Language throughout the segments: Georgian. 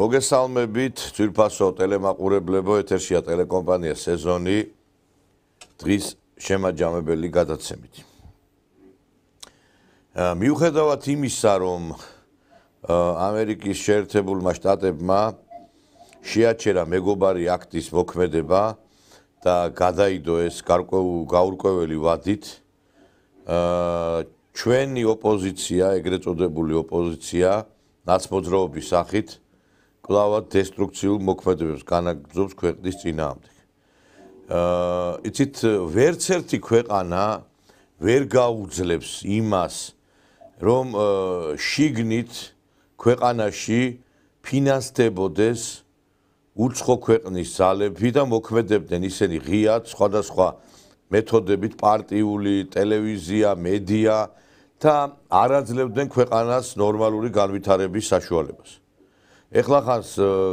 მოგესალმებით, ძვირფასო ტელემაყურებლებო, ეთერშია ტელეკომპანია სეზონი დღის შემაჯამებელი გადაცემით. მიუხედავად იმისა, რომ ამერიკის შეერთებულმა შტატებმა შეაჩერა მეგობარი აქტის მოქმედება და გადაიდო ეს გაურკვეველი ვადით, ჩვენი ოპოზიცია, ეგრეთ წოდებული ოპოზიცია, ნაცმოძრაობის სახით კლავად დესტრუქციულ მოქმედებებს განაგრძობს ქვეყნის წინააღმდეგ. იცით, ვერც ერთი ქვეყანა ვერ გაუძლებს იმას, რომ შიგნით ქვეყანაში ფინანსდებოდეს უცხო ქვეყნის ძალები და მოქმედებდნენ ისინი ღიად სხვადასხვა მეთოდებით პარტიული, ტელევიზია, მედია და არ აძლევდნენ ქვეყანას ნორმალური განვითარების საშუალებას. ეხლა ხანს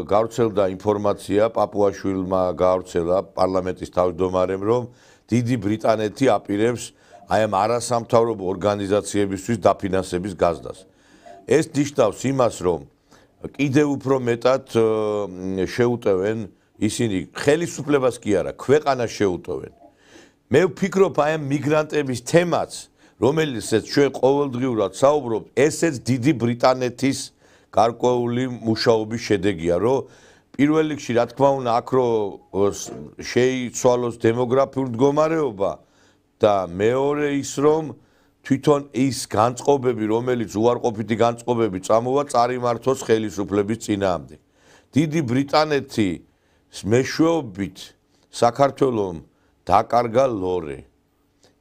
გავრცელდა ინფორმაცია, პაპუაშვილმა გავრცელა პარლამენტის თავმჯდომარემ, რომ დიდი ბრიტანეთი აპირებს აი ამ არასამთავრობო ორგანიზაციებისთვის დაფინანსების გაზრდას. ეს ნიშნავს იმას, რომ კიდევ უფრო მეტად შეუტევენ ისინი ხელისუფლებას კი არა, ქვეყანას შეუტევენ. მე ვფიქრობ, აი ამ მიგრანტების თემაც, რომელიცაც ჩვენ ყოველდღიურად საუბრობთ, ესეც დიდი ბრიტანეთის გარკვეული მუშაობის შედეგია, რომ პირველ რიგში, რა თქმა უნდა, აქ რო შეიცვალოს დემოგრაფიული მდგომარეობა და მეორე ის, რომ თვითონ ის განწყობები, რომელიც უარყოფითი განწყობები წამოვა, წარიმართოს ხელისუფლების წინააღმდეგ. დიდი ბრიტანეთის მეშვეობით საქართველომ დაკარგა ლორე.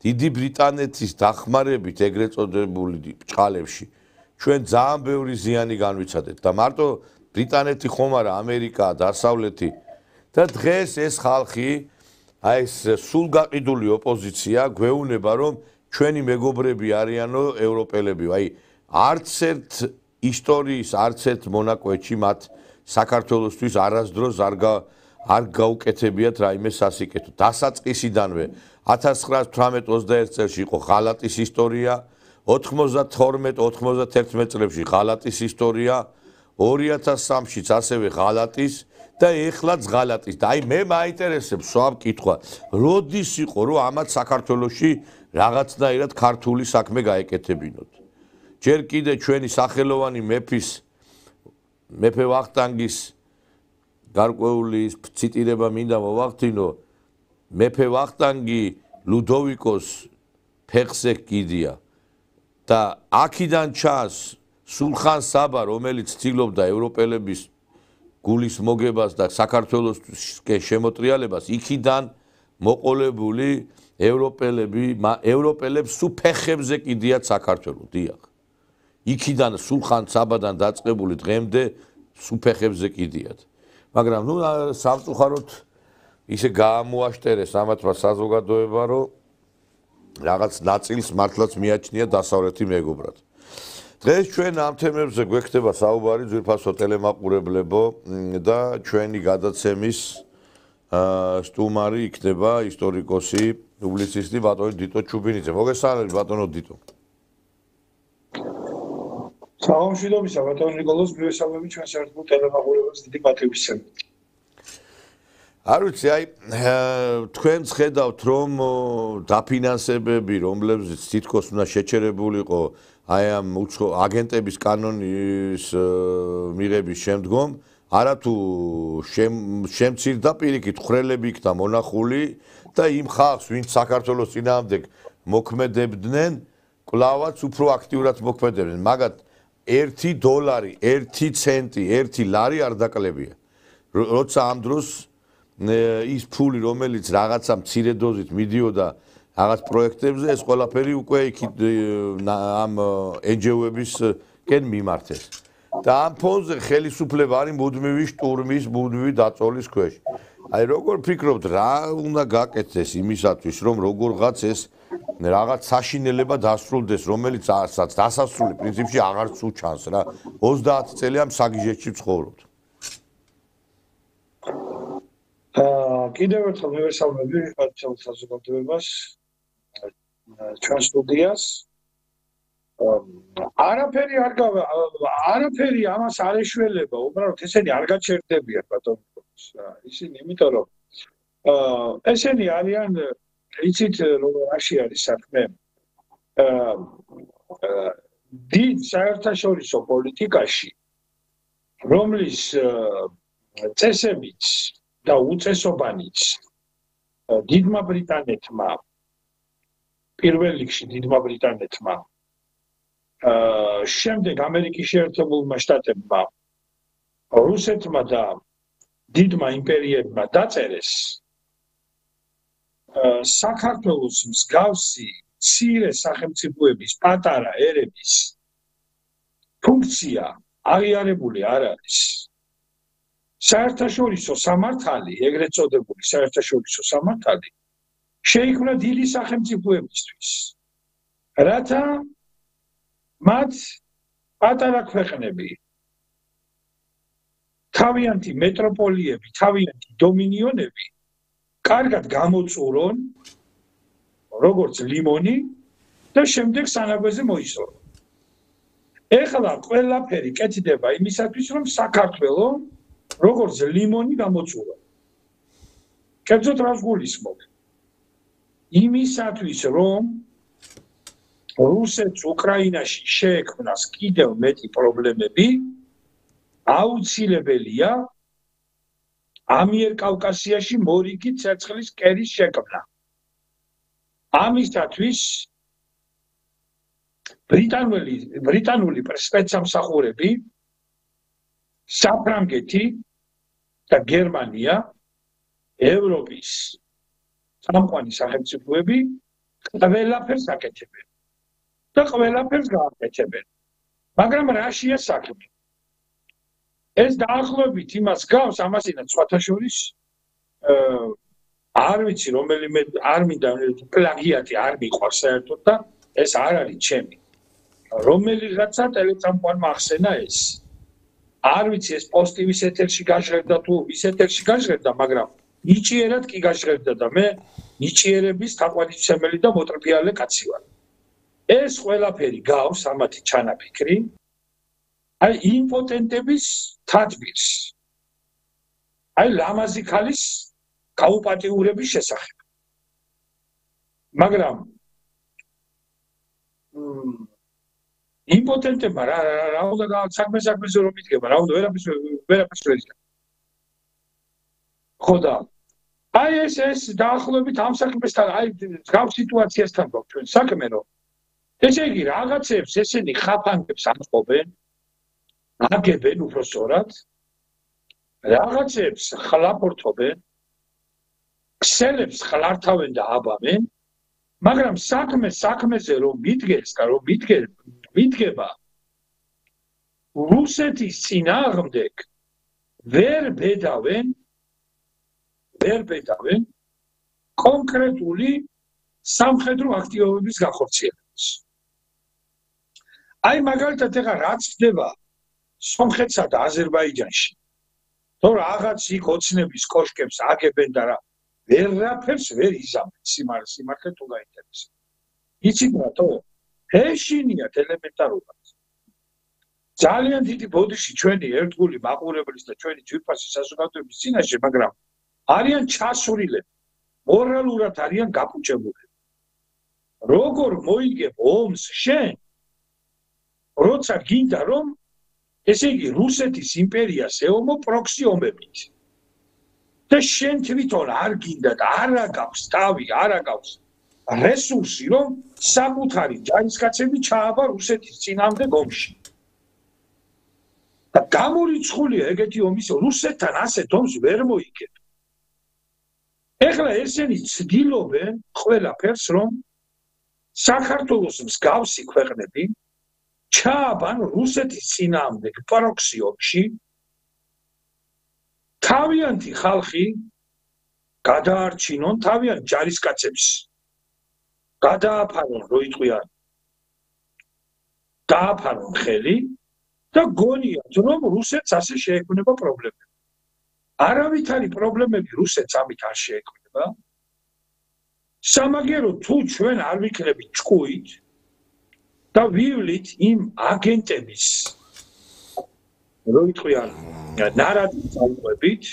დიდი ბრიტანეთის დახმარებით ეგრეთ წოდებული ბჭყალებში ჩვენ ძალიან ბევრი ზიანი განვიცადეთ და მარტო ბრიტანეთი ხომ არა, ამერიკა, დასავლეთი და დღეს ეს ხალხი, აი ეს სულგაყიდული ოპოზიცია გვეუბნება, რომ ჩვენი მეგობრები არიანო ევროპელები, აი არც ერთ ისტორიის, არც ერთ მონაკვეთში მათ საქართველოსთვის არასდროს არ გაუკეთებიათ რაიმე სასიკეთო. დასაწყისიდანვე 1918-21 წელს იყო ღალატის ისტორია, 92-91 წლებში ღალატის ისტორია, 2003-შიც ასევე ღალატის და ეხლაც ღალატის. და აი მე მაინტერესებს სხვა კითხვა, როდის იყო რომ ამათ საქართველოში რაღაცნაირად ქართული საქმე გაეკეთებინოთ. ჯერ კიდე ჩვენი სახელოვანი მეფე ვახტანგის გარკვეული ციტირება მინდა მოვახდინო, მეფე ვახტანგი ლუდოვიკოს ფეხზე კიდია და აქედან ჩანს სულხან საბა, რომელიც ცდილობდა ევროპელების გულის მოგებას და საქართველოს შემოტრიალებას, იქიდან მოყოლებული ევროპელებს სულ ფეხებზე კიდიათ საქართველო, დიახ. იქიდან სულხან საბადან დაწყებული დღემდე სულ ფეხებზე კიდიათ. მაგრამ ნუ სამწუხაროდ ისე გაამოაშტერეს ამათმა საზოგადოება, რომ რაღაც ნაწილს მართლაც მიაჩნია დასავლეთი მეგობრად. დღეს ჩვენ ამ თემებზე გვექნება საუბარი, ძვირფასო ტელემაყურებლებო და ჩვენი გადაცემის სტუმარი იქნება ისტორიკოსი, პუბლიცისტი ბატონი დიტო ჩუბინიძე. მოგესალმებით ბატონო დიტო. სამშვიდობისა ბატონო ნიკოლოზ, მივესალმებით ჩვენ საერთო ტელემაყურებელს დიდი პატრიოტიზმით. არ ვიცი, აი თქვენც ხედავთ, რომ დაფინანსებები, რომლებზეც თითქოს უნდა შეჩერებულიყო აი ამ აგენტების კანონის მიღების შემდგომ, არათუ შემცირდა პირიქით ხრელები იქნა მონახული და იმ ხალხს, ვინც საქართველოს წინააღმდეგ მოქმედებდნენ, კლავაც უფრო აქტიურად მოქმედებდნენ. მაგათ $1, 1 ცენტი, 1 ლარი არ დაკლებია. როცა ამ დროს ის ფული, რომელიც რაღაცა მცირე დოზით მიდიოდა რაღაც პროექტებზე, ეს ყველაფერი უკვე ამ NGO-ებისკენ მიმართეს. და ამ ფონზე ხელისუფლება არის მუდმივი შტურმის, მუდმივი დაწოლის ქვეშ. აი როგორ ფიქრობთ, რა უნდა გაკეთდეს იმისათვის, რომ როგორღაც ეს რაღაც საშინელება დასრულდეს, რომელიც დასასრული პრინციპში აღარც უჩანს რა. 30 წელი ამ საგიჟეთში ცხოვრობთ. კიდევ ერთხელ მივესალმები საზოგადოებას, ჩვენ სტუდიას. არაფერი ამას არ ეშველება, უბრალოდ ესენი არ გაჩერდებიან ბატონო. ისინი იმიტომ რომ ესენი არიან იცით რომ რაში არის საქმე? დიდ საერთაშორისო პოლიტიკაში რომლის წესებიც და უწესობანიც დიდმა ბრიტანეთმა პირველ რიგში დიდმა ბრიტანეთმა შემდეგ ამერიკის შეერთებულმა შტატებმა რუსეთმა და დიდმა იმპერიებმა დაწერეს საქართველოს მსგავსი მცირე სახელმწიფოების პატარა ერების ფუნქცია აღიარებული არ არის. საერთაშორისო სამართალი, ეგრეთ წოდებული საერთაშორისო სამართალი შეიქმნა დიდი სახელმწიფოებისთვის, რათა მათ პატარა ქვეყნები, თავიანთი მეტროპოლიები, თავიანთი დომინიონები კარგად გამოწურონ, როგორც ლიმონი და შემდეგ სანაგვეზე მოისურვონ. ეხლა ყველაფერი კეთდება იმისათვის, რომ საქართველო როგორც ლიმონი გამოწურონ. კერძოდ რას გულისხმობ? იმისათვის, რომ რუსეთს უკრაინაში შეექმნას კიდევ მეტი პრობლემები, აუცილებელია ამიერკავკასიაში მორიგი ცეცხლის კერის შექმნა. ამისათვის ბრიტანული სპეცსამსახურები, საფრანგეთი და გერმანია, ევროპის წამყვანი სახელმწიფოები ყველაფერს აკეთებენ და ყველაფერს გააკეთებენ. მაგრამ რაშია საქმე? ეს დაახლოებით იმას გავს, ამასინაც სხვათა შორის არ ვიცი რომელიმე არ მინდა პლაგიატი არ მიყვარს საერთოდ და ეს არ არის ჩემი. რომელიღაცა ტელეწამყვანმა ახსენა ეს. არ ვიცი ეს პოსტი ვის ეთერში გაჟღერდა თუ ვის ეთერში გაჟღერდა, მაგრამ ნიჭიერად კი გაჟღერდა და მე ნიჭიერების თაყვანისმცემელი და მოტრფიალე კაცი ვარ. ეს ყველაფერი გავს ამათი ჩანაფიქრი აი იმპოტენტების თათბირს. აი ლამაზი ქალის გაუპატიურების შესახებ. მაგრამ იმპოტენტებმა რა უნდა საქმეზე რომ მიდგება, რა უნდა ვერაფერს ვერ იციან. ხო და აი ეს დაახლოებით ამ საქმესთან აი გავს სიტუაციასთან გვაქვს ჩვენ საქმე რომ ესე იგი რაღაცებს ესენი ხაფანგებს ამწყობენ, აგებენ უბრალოდ რაღაცებს ხლაპორთობენ, ქსელებს ხლართავენ და აბამენ, მაგრამ საქმეზე რომ მიდგეს და რომ მიდგება რუსეთის წინააღმდეგ ვერ ბედავენ კონკრეტული სამხედრო აქტივობების განხორციელებას. აი მაგალითად ეხლა რაც ხდება სომხეთსა და აზერბაიჯანში, თუ რაღაც იქ ოცნების კოშკებს აგებენ და რა ვერაფერს ვერ იზამენ სიმართლე თუ გაინტერესებს. იცით რატო? ეშინიათ ელემენტარულად. ძალიან დიდი ბოდიში ჩვენი ერთგული მაყურებლის და ჩვენი ძვირფასი საზოგადოების წინაშე, მაგრამ არიან ჩასულილები, მორალურად არიან გაფუჭებულები. როგორ მოიგებ ომს შენ, როცა გინდა რომ ესე იგი რუსეთის იმპერიას ეომო პროქსი ომებით. და შენ თვითონ არ გინდა და არ აგავს თავი, არ აგავს რესურსი, რომ საკუთარი ჯარისკაცები ჩააბა რუსეთის წინამდე ომში. და გამორიცხულია ეგეთი ომის რუსეთთან ასეთ ომს ვერ მოიგებ. ეხლა ესენი ცდილობენ ყველაფერს, რომ საქართველოს მსგავსი ქვეყნები ჩააბან რუსეთის წინააღმდეგ პროქსი ომში, თავიანთი ხალხი გადაარჩინონ, თავიანთ ჯარისკაცებს გადააფარონ, რო იყვიან, დააფარონ ხელი და გონიათ, რომ რუსეთს ასე შეექმნება პრობლემები. არავითარი პრობლემები რუსეთს ამით არ შეექმნება. სამაგერო თუ ჩვენ არ ვიქნებით ჭკუით და ვივლით იმ აგენტების როიტყვიან ნარატივის წამყვებით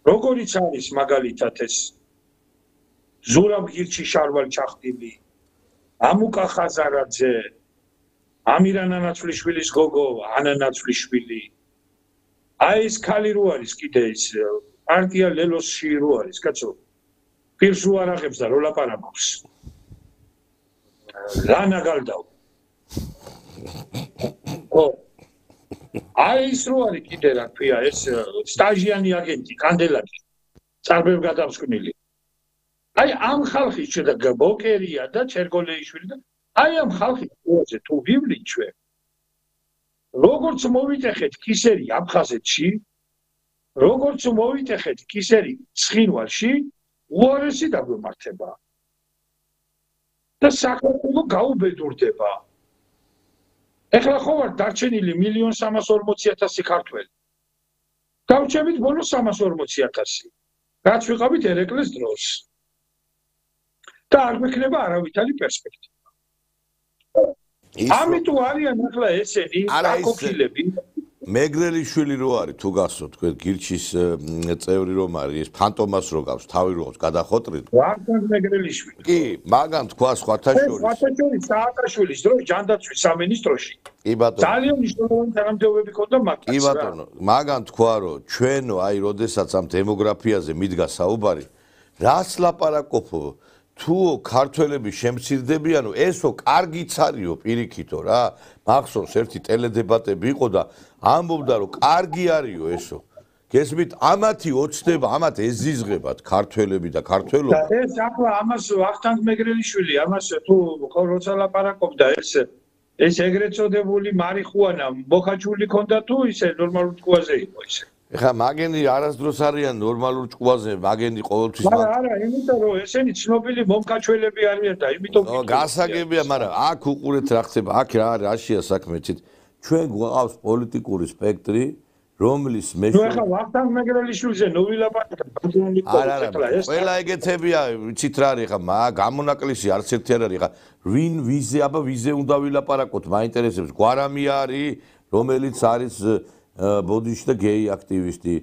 როგორიც არის მაგალითად ეს ზურაბ გირჩი შარვალ ჩახტილი ამუკა ხაზარაძე ამირან ანაცვლიშვილის გოგო ანა ნაცვლიშვილი აი ეს ქალი რო არის კიდე ის პარტია ლელოსში რო არის კაცო პირს უარაღებს და რო ლაპარაკობს რანა გალდაო აი ის რო არის კიდე რა ქვია ეს სტაჟიანი აგენტი კანდელაკი წარბევ გადავსკვნილი აი ამ ხალხის შედა ბოკერია და ჩერგოლეიშვილი და აი ამ ხალხის ყველაზე თუ ვივლით ჩვენ როგორც მოვიტეხეთ კისერი აფხაზეთში როგორც მოვიტეხეთ კისერი ცხინვალში უარესი დაგვემართება და საქართველო გაუბედურდება ეხლა ხო ვარ დარჩენილი 1.340.000 ქართველი გავჩებით ბოლოს 340.000 რაც ვიყავით ერეკლეს დროს და არ გვექნება არავითარი პერსპექტივა ამიტომ არიან ახლა ესენი აკოქილები მეგრელიშვილი რო არის თუ გახსოვთ თქვენ გირჩის წევრი რომ არის ეს ფანტომას რო გავს თავი რო გავს გადახოტრით ვარდან მეგრელიშვილი კი მაგან თქვა სხვათა შორის სააკაშვილის დროს ჯანდაცვის სამინისტროში კი ბატონო ძალიან მნიშვნელოვანი თანამდებობები ქონდა მაგას კი ბატონო მაგან თქვა რომ ჩვენო აი როდესაც ამ დემოგრაფიაზე მიდგა საუბარი რას ლაპარაკობო თუ ქართველები შემცირდებიანო ესო კარგიც არისო პირიქითო რა მახსოვს ერთი ტელედებატები იყო და ამბობდა რომ კარგი არისო ესო გესმით ამათი ოცნება ამათ ეზიზღებათ ქართველები და ქართველობა და ეს ახლა ამას ვახტანგ მეგრელიშვილი ამას თუ როცა ლაპარაკობდა ეს ეგრეთ წოდებული მარიხუანა მოხაჩული ქონდა თუ ისე ნორმალურ ტყუაზე იყო ისე ეხა მაგენი არასდროს არიან ნორმალურ ჭკუაზე მაგენი ყოველთვის არა იმიტომ რომ ესენი ცნობილი მომკაჩველები არიან და იმიტომ გასაგებია მაგრამ აქ უყურეთ რა ხდება აქ რაშია საქმე ცით ჩვენ გვყავს პოლიტიკური სპექტრი რომლის ნუ ეხა ვახტანგ მეგრელიშვილზე ნუ ვილაპარაკებ არა ყველა ეგეთებია ვიცით რა არის ეხა გამონაკლისი არც ერთი არ არის ეხა ვინ ვიზე აბა ვიზე უნდა ვილაპარაკოთ მაინტერესებს გვარამი არის რომელიც არის ბოდიში და გეი აქტივისტი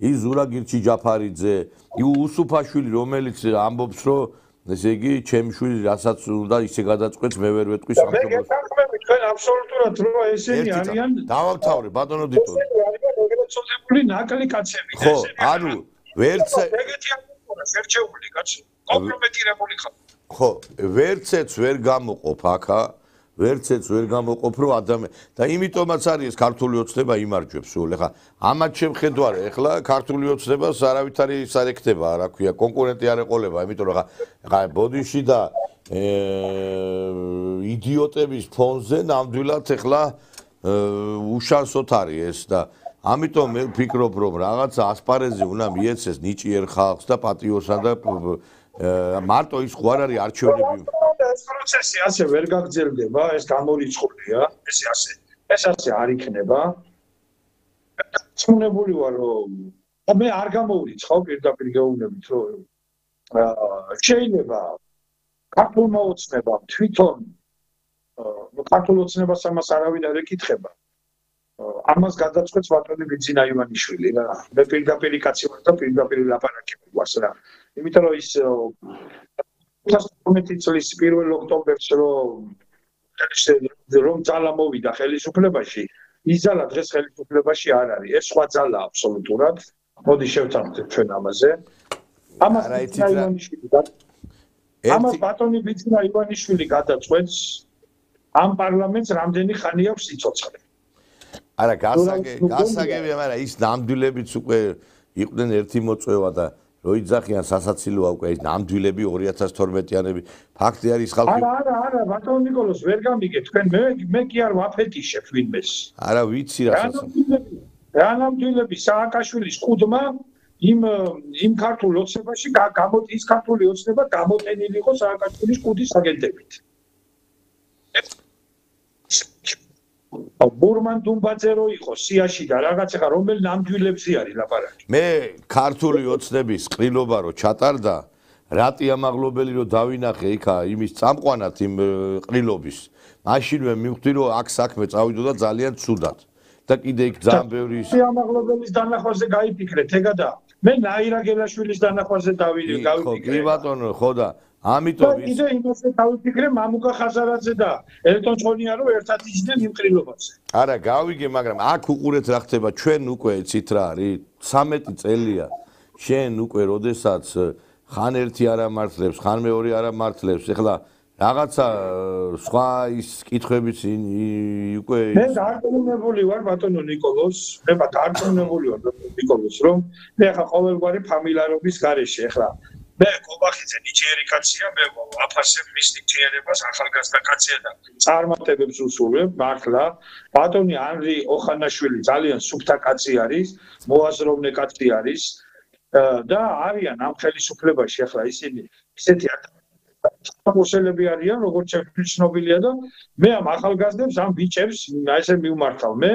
ის ზურაგირჩი ჯაფარიძე უსუფაშვილი რომელიც ამბობს რომ ესე იგი ჩემი შვილი რასაც უნდა ისე გადაწყვეტს მე ვერ ვეტყვი სამშობლოს მე თქვენ აბსოლუტურად რო ესენი არიან დავამთავრე ბატონო დიტო ეგრეთ წოდებული ნაკლი კაცები ხო ანუ ვერც ეგეთი ამბობ შერჩეული კაცი კომპრომეტირებული ხო ვერცეც ვერ გამოყოფ აქა ვერცეც ვერ გამოყოფ რომ ადამიანი და იმიტომაც არის ეს ქართული ოცნება იმარჯვებს სულ ეხლა ამათ შემხედვარე ეხლა ქართული ოცნებას არავითარი სარეკდება რა ქვია კონკურენტი არ ეყოლება იმიტომ რომ ეხლა ბოდიში და იდიოტების ფონზე ნამდვილად ეხლა უშანსოთ არის ეს და ამიტომ მე ვფიქრობ რომ რაღაცა ასპარეზი უნდა მიეცეს ნიჭიერ ხალხს და პატიოსან და მარტო ის ხო არ არის არჩევნები ეს პროცესი ასე ვერ გაგრძელდება ეს გამორიცხულია ეს ასე არ იქნება ცნებული ვარ რომ მე არ გამოვრიცხავ პირდაპირ გეუბნებით რომ შეიძლება ქართულმა ოცნებამ თვითონ ქართულ ოცნებას ამას არავინ არ ეკითხება ამას გადაწყვეტს ბატონი ბიძინა ივანიშვილი რა მე პირდაპირ კაცი ვარ და პირდაპირ ლაპარაკები გვაქვს რა იმიტომ რომ ის 19 წლის 1 ოქტომბერს რომ ძალა მოვიდა ხელისუფლებაში ის ძალა დღეს ხელისუფლებაში არ არის ეს სხვა ძალა აბსოლუტურად მოდი შევთანხმდეთ ჩვენ ამაზე ამას ბატონი ბიძინა ივანიშვილი გადაწყვეტს ამ პარლამენტს რამდენი ხანი აქვს სიცოცხლე არა გასაგებია მაგრამ ის ნამდვილებიც უკვე იყვნენ ერთი მოწვევა და როიძახიან სასაცილოა უკვე ის ნამდვილები 2012-იანები ფაქტი არის ხალხი არა ბატონ ნიკოლოზ ვერ გამიგე თქვენ მე კი არ ვაფეთიშებ ვინმეს არა ვიცი რა რა ნამდვილები სააკაშვილის ყუდმა იმ ქართულ ოცნებაში ის ქართული ოცნება გამოტენილი იყო სააკაშვილის ყუდის აგენტებით ბურმან დუმბაძე რო იყო სიაში და რაღაც ახლა რომელ ნამდვილებზე არის ლაპარაკი მე ქართული ოცნების ყრილობა რო ჩატარდა რატი ამაღლობელი რომ დავინახე იქა იმის წამყვანად იმ ყრილობის მაშინვე მივხვდი რომ აქ საქმე წავიდოდა ძალიან ცუდად და კიდე იქ ძალიან ბევრი ამაღლობელის დანახვაზე გაიფიქრეთ ეგადა მე ნაირა გელაშვილის დანახვაზე გავიფიქრე კი ბატონო ხო და ამიტომ კიდე იმაზე დავიფიქრე მამუკა ხაზარაძე და ელტონ ჭონია რომ ერთად იჯდნენ იმ ყრილობაზე არა გავიგე მაგრამ აქ უყურეთ რა ხდება ჩვენ უკვე იცით რა არის 13 წელია შენ უკვე როდესაც ხან ერთი არ ამართლებს ხან მეორე არ ამართლებს ეხლა რაღაცა სხვა ის კითხვებიც უკვე მე დარწმუნებული ვარ ბატონო ნიკოლოს მე დარწმუნებული ვარ ნიკოლოს რომ მე ახლა ყოველგვარი ფამილარობის გარეშე ეხლა მე კობახიძე ნიჭიერი კაცია მე აფასებ მის ნიჭიერებას ახალგაზრდა კაცია და წარმატებებს უსურვებ მართლა ბატონი ანრი ოხანაშვილი ძალიან სუფთა კაცი არის მოაზროვნე კაცი არის და არიან ამ ხელისუფლებაში ახლა ისინი ისეთი მოსელები არიან როგორც ცნობილია და მე ამ ახალგაზრდებს ამ ბიჭებს ესე მივმართავ მე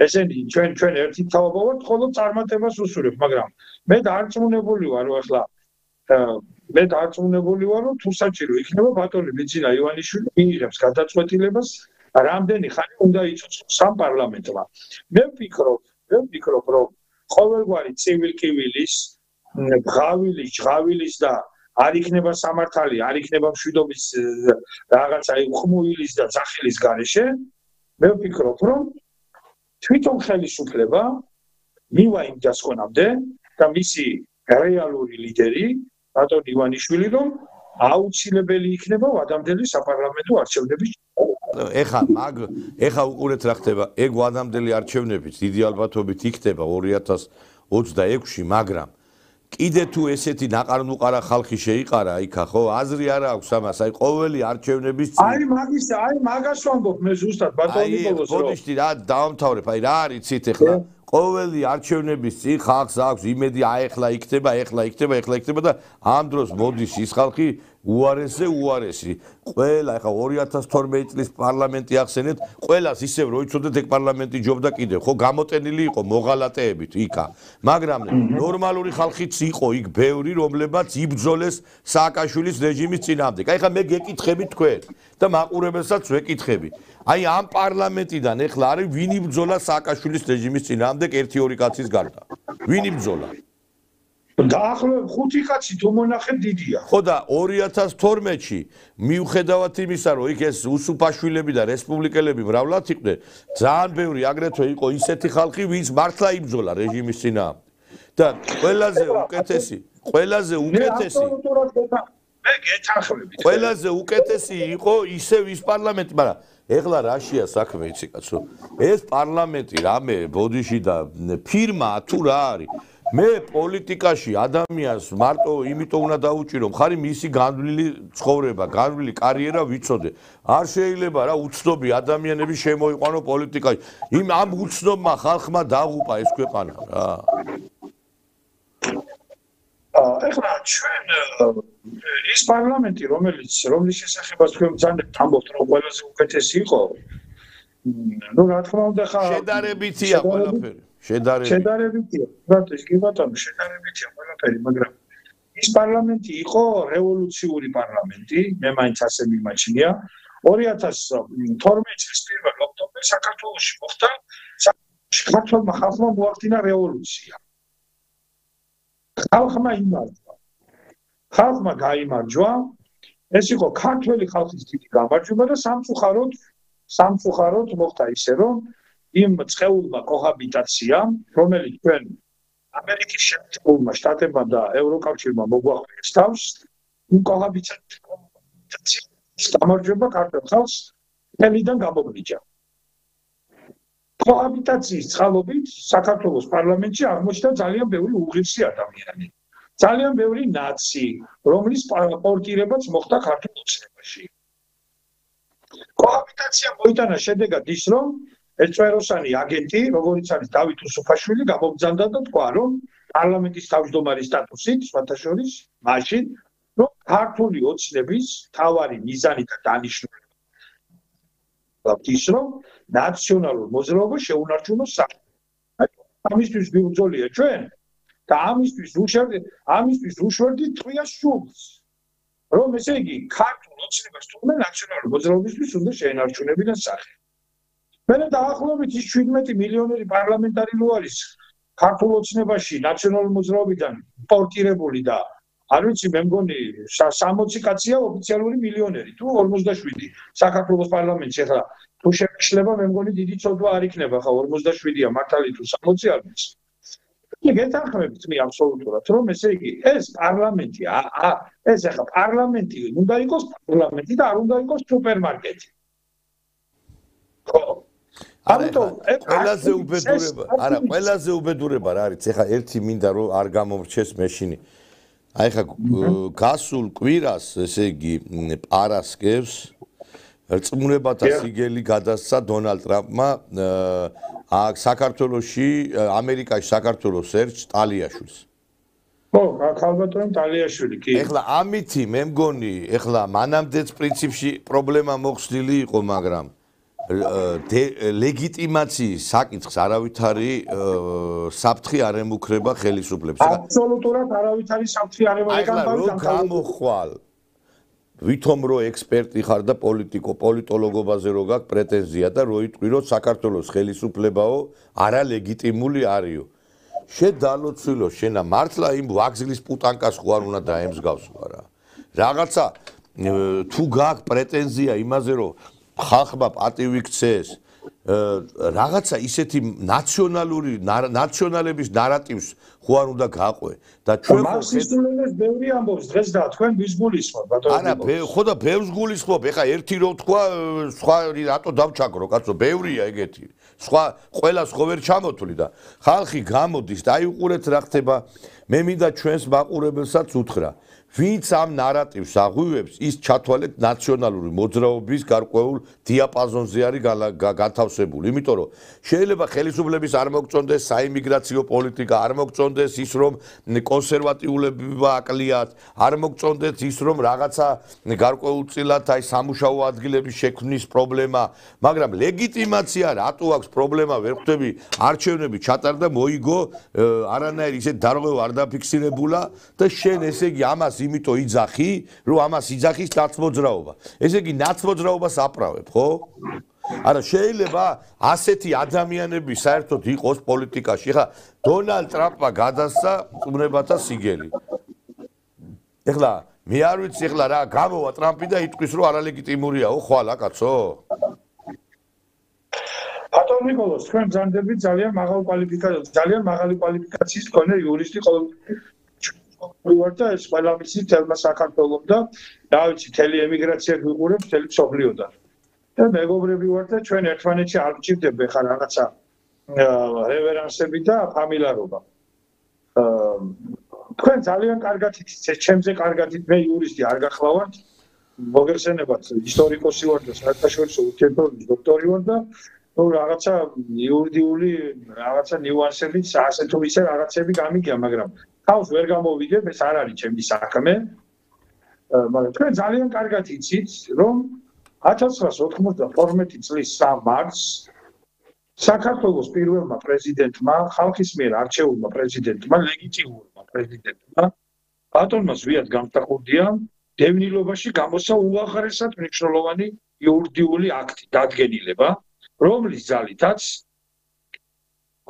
ესენი ჩვენ ერთი თაობა ვართ ხოლო წარმატებას უსურვებ მაგრამ მე დარწმუნებული ვარ რომ ახლა მე დარწმუნებული ვარ რომ თუ საჭირო იქნება ბატონი ბიძინა ივანიშვილი მიიღებს გადაწყვეტილებას რამდენი ხანი უნდა იწოცხოს სამ პარლამენტმა მე ვფიქრობ რომ ყოველგვარი ცივილკივილის ჟღავილის და არ იქნება სამართალი არ იქნება მშვიდობის რაღაცა ხმუილის და ძახილის გარეშე მე ვფიქრობ რომ თვითონ ხელისუფლება მივა იმ დასკვნამდე და მისი რეალური ლიდერი ბატონ ივანიშვილი რომ აუცილებელი იქნება ვადამდელი საპარლამენტო არჩევნების ეხა უყურეთ რა ხდება ეგ ვადამდელი არჩევნებიც დიდი ალბათობით იქნება 2026-ში მაგრამ კიდე თუ ესეთი ნაყარნუყარა ხალხი შეიყარა იქა ხო აზრი არა აქვს ამას აი ყოველი არჩევნების წინ აი მაგას ვამბობ მე ზუსტად ბატონო ნიკოლოს რომ ბოდიშტი რა დავამთავრებ აი რა არის ცით ეხლა ყოველი არჩევნების წინ ხალხს აქვს იმედი ახლა იქნება და ამ დროს მოდის ის ხალხი უარესი ყველა ეხლა 2012 წლის პარლამენტი ახსენეთ ყველას ისევ რო იცოდეთ ეგ პარლამენტი ჯობდა კიდევ ხო გამოტენილი იყო მოღალატეებით იქა მაგრამ ნორმალური ხალხიც იყო იქ ბევრი რომლებაც იბრძოლეს სააკაშვილის რეჟიმის წინააღმდეგ აი ხა მე გეკითხები თქვენ და მაყურებელსაც ვეკითხები აი ამ პარლამენტიდან ეხლა არის ვინ იბრძოლა სააკაშვილის რეჟიმის წინააღმდეგ 1-2 კაცის გარდა ვინ იბრძოლა დაახლოებით 5 კაცი თუ მონახეთ დიდია. ხო და 2012-ში მიუხედავად იმისა, რომ იქ ეს უსუფაშვილები და რესპუბლიკელები მრავლად იყვნენ, ძალიან ბევრი აგრეთვე იყო ისეთი ხალხი, ვინც მართლა იბრძოლა რეჟიმის წინააღმდეგ. და ყველაზე უკეთესი მე გეთანხმები. ყველაზე უკეთესი იყო ისევ ის პარლამენტი, მაგრამ ეხლა რაშია საქმე იცი კაცო? ეს პარლამენტი რამე ბოდიში და ფირმა თუ რა არის? მე პოლიტიკაში ადამიანს მარტო იმიტომ უნდა დაუჭირო, ხარი მისი განვლილი ცხოვრება, განვლილი კარიერა ვიცოდე. არ შეიძლება რა უცნობი ადამიანები შემოიყვანო პოლიტიკაში. ამ უცნობმა ხალხმა დაღუპა ეს ქვეყანა რა. ეხლა ჩვენ ის პარლამენტი რომლის შესახებაც თქვენ ბრძანებთ ამბობთ რომ ყველაზე უკეთესი იყო ну რა თქმა უნდა ხა შედარებითია ყველაფერი შედარებითია კი ბატონო შედარებითია ყველაფერი მაგრამ ის პარლამენტი იყო რევოლუციური პარლამენტი მე მაინც ასე მიმაჩნია 2012 წლის 1 ოქტომბერს საქართველოში მოხდა საქართველოს ხალხმა მოახდინა რევოლუცია ხალხმა გაიმარჯვა ეს იყო ქართველი ხალხის დიდი გამარჯვება და სამწუხაროდ მოხდა ისე რომ იმ წყეულმა კოჰაბიტაციამ რომელიც ჩვენ ამერიკის შეერთებულმა შტატებმა და ევროკავშირმა მოგვახდეს თავს იმ კოჰაბიტაციის გამარჯვება ქართულ ხალხს ხელიდან გამოგნიჭა კოჰაბიტაციის წყალობით საქართველოს პარლამენტში აღმოჩნდა ძალიან ბევრი უღირსი ადამიანი ძალიან ბევრი ნაცი, რომლის პორტირებაც მოხდა ქართულ ოცნებაში. კოჰაბიტაცია მოიტანა შედეგად ის, რომ ეწვეროსანი აგენტი, როგორც არის დავით უსუფაშვილი, გამოგზავნდა და თქვა, რომ პარლამენტის თავმჯდომარის სტატუსით, სხვათა შორის, მაშინ, რომ ქართული ოცნების თავარი მიზანი და დანიშნულება ის, რომ ნაციონალურ მოძრაობას შეუნარჩუნოს სამი. ამისთვის გვიბრძოლია ჩვენ და ამისთვის უშვერდი ტყვიას შუბლს. რომ ესე იგი ქართულ ოცნებას თურმე ნაციონალური მოძრაობისთვის უნდა შეენარჩუნებინა სახე. მე დაახლოებით ის 17 მილიონერი პარლამენტარი რო არის ქართულ ოცნებაში ნაციონალური მოძრაობიდან პორტირებული და არ ვიცი მე მგონი 60 კაცია ოფიციალური მილიონერი თუ 47 საქართველოს პარლამენტში ახლა თუ შეშლება მე მგონი დიდი ცოდვა არ იქნება ხა 47-ია მართალი თუ 60 არ ვიცი. გეთანხმებით მე აბსოლუტურად რომ ესე იგი ეს პარლამენტი ეს ახლა პარლამენტი უნდა იყოს პარლამენტი და არ უნდა იყოს სუპერმარკეტი. ხო ყველაზე უბედურება რა არის ეხა ერთი მინდა რომ არ გამომრჩეს მეშინი აი ხა გასულ კვირას ესე იგი პარასკევს რწმუნებათა სიგელი გადასცა დონალდ ტრამპმა საქართველოში ამერიკაში საქართველოს ერჩ ტალიაშვილს ხო ხალბატონ ტალიაშვილი კი ეხლა ამითი მე მგონი ეხლა მანამდეც პრინციპში პრობლემა მოხსნილი იყო მაგრამ ლეგიტიმაციის საკითხს არავითარი საფრთხე არ ემუქრება ხელისუფლებს. აბსოლუტურად არავითარი საფრთხე არ ემუქრება. რო გამოხვალ ვითომ რო ექსპერტი ხარ და პოლიტოლოგობაზე რო გაქვს პრეტენზია და რო იტყვი რომ საქართველოს ხელისუფლებაო არალეგიტიმული არისო. შედალოცვილო შენა მართლა იმ ვაგზლის პუტანკას ხო არ უნდა დაემსგავსო რა. რაღაცა თუ გაქვს პრეტენზია იმაზე რომ ხალხმა პატივი ქცეს რაღაცა ისეთი ნაციონალების ნარატივს ხო არ უნდა გაყვე და ჩვენ მარქსისტულებს ბევრი ამბობს დღეს და თქვენ ვის გულისხმობ ბატონო არა ხო და ბევრს გულისხმობ ეხა ერთი რო თქვა სხვა რატო დავჩაგრო კაცო ბევრია ეგეთი სხვა ყველას ხო ვერ ჩამოთვლი და ხალხი გამოდის და აი უყურეთ რა ხდება მე მინდა ჩვენს მაყურებელსაც უთხრა ვინც ამ ნარატივს აღვივებს ის ჩათვალეთ ნაციონალური მოძრაობის გარკვეულ დიაპაზონზე არის გათავსებული იმიტომ რომ შეიძლება ხელისუფლების არ მოგწონდეს საიმიგრაციო პოლიტიკა არ მოგწონდეს ის რომ კონსერვატიულები აკლიათ არ მოგწონდეს ის რომ რაღაცა გარკვეულწილად აი სამუშაო ადგილების შექმნის პრობლემა მაგრამ ლეგიტიმაცია რატო აქვს პრობლემა ვერ ხვდები არჩევნები ჩატარდა მოიგო არანაირი ისეთ დარღვევა არ დაფიქსირებულა და შენ ესე იგი ამას იმიტომ იძახი, რომ ამას იძახის ნაცმოძრაობა. ესე იგი ნაცმოძრაობას აპრავებ, ხო? არა, შეიძლება ასეთი ადამიანები საერთოდ იყოს პოლიტიკაში. ეხლა დონალდ ტრამპმა გადასცა წვნებათა სიგელი. ეხლა მე არ ვიცი ეხლა რა გამოვა ტრამპი და იტყვის რომ არალეგიტიმურიაო, ხვალა კაცო? ბატონ ნიკოლოზ, თქვენ ბრძანდებით ძალიან მაღალი კვალიფიკაციის მქონე იურისტი ყოველთვის ვარ და ეს ყველა ვიცით თელმა საქართველოს და რა ვიცი თელი ემიგრაცია გვიყურებს თელი სოფლიოდან და მეგობრები ვარ და ჩვენ ერთმანეთში არ ვჭირდება ხა რაღაცა რევერანსები და ფამილარობა თქვენ ძალიან კარგად იცით ჩემზე კარგად მე იურისტი არ გახლავართ მოგეხსენებათ ისტორიკოსი ვარ და საერთაშორისო ურთიერთობების დოქტორი ვარ და ну რაღაცა იურიდიული რაღაცა ნიუანსებით ასე თუ ისე რაღაცები გამიგია მაგრამ თავს ვერ გამოვიდებ ეს არ არის ჩემი საქმე მაგრამ თქვენ ძალიან კარგად იცით რომ 1992 წლის 3 მარტს საქართველოს პირველმა პრეზიდენტმა ხალხის მიერ არჩეულმა პრეზიდენტმა ლეგიტიმურმა პრეზიდენტმა ბატონმა ზვიად გამსახურდია დევნილობაში გამოსცა უაღრესად მნიშვნელოვანი იურიდიული აქტი დადგენილება რომლის ძალითაც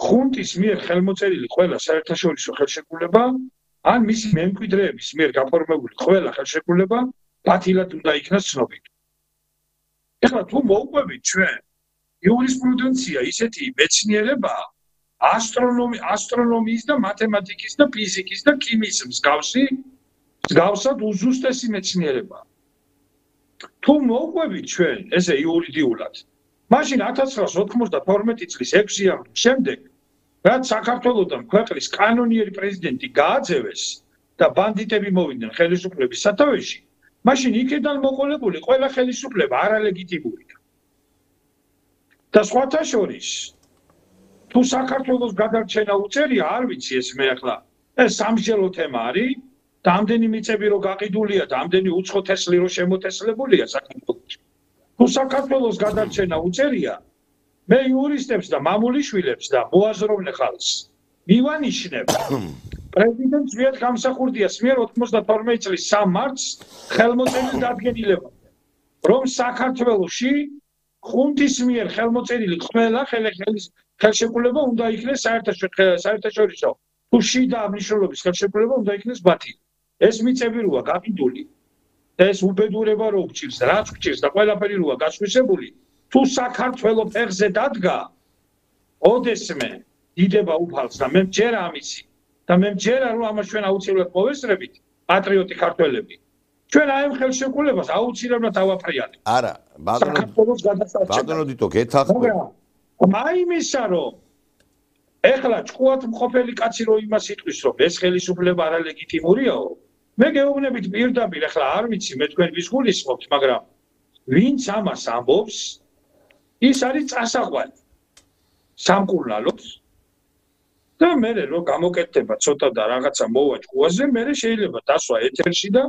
ხუნტის მიერ ხელმოწერილი ყველა საერთაშორისო ხელშეკრულება ან მისი მემკვიდრეების მიერ გაფორმებული ყველა ხელშეკრულება ბათილად უნდა იქნას ცნობილი. ეხლა თუ მოვყვებით ჩვენ იურისპრუდენცია ისეთი მეცნიერებაა ასტრონომიის და მათემატიკის და ფიზიკის და ქიმიის მსგავსად უზუსტესი მეცნიერებაა. თუ მოვყვებით ჩვენ ესე იურიდიულად მაშინ 1992 წლის 6 ივნისის შემდეგ რაც საქართველოსთან ქვეყნის კანონიერი პრეზიდენტი გააძევეს და ბანდიტები მოვიდნენ ხელისუფლების სათავეში, მაშინ იქიდან მოყოლებული ყველა ხელისუფლება არალეგიტიმურია. და სხვათა შორის თუ საქართველოს გადარჩენა უწერია, არ ვიცი ეს მე ახლა ეს სამსჯელო თემა არის და ამდენი მიწები რო გაყიდულია და ამდენი უცხო თესლი რო შემოთესლებულია საქართველოში. თუ საქართველოს გადარჩენა უწერია, მე იურისტებს და მამულიშვილებს და მოაზროვნე ხალხს მივანიშნებ პრეზიდენტ ზვიად გამსახურდიას მიერ 92 წლის 3 მარტს ხელმოწერილი დადგენილება, რომ საქართველოში ხუნტის მიერ ხელმოწერილი ყველა ხელშეკრულება უნდა იქნეს საერთაშორისო თუ შიდა მნიშვნელობის ხელშეკრულება უნდა იქნეს ბათილი. ეს მიწები როა გაყიდული, ეს უბედურება რო გჭირს, რაც გჭირს და ყველაფერი როა გასხვისებული, თუ საქართველო ფეხზე დადგა, ოდესმე დიდება უფალს და მე მჯერა ამისი და მე მჯერა რომ ამას ჩვენ აუცილებლად მოვესწრებით, პატრიოტი ქართველები. ჩვენ აი ამ ხელშეკრულებას აუცილებლად ავაფრიალებ. არა, ბატონო დიტო გეთახმები. მაიმისა რომ ეხლა ჭკუათ მყოფელი კაცი რო იმას იტყვის რომ ეს ხელისუფლება არალეგიტიმურიაო, მე გეუბნებით პირდაპირ ეხლა არ ვიცი მე თქვენ ვის გულისხმობთ, მაგრამ ვინც ამას ამბობს, ის არის წასაყვანი სამკურნალოს და მე რო გამოკეთდება ცოტა და რაღაცა მოვა ჭკუაზე, მე შეიძლება დასვა ეთერში და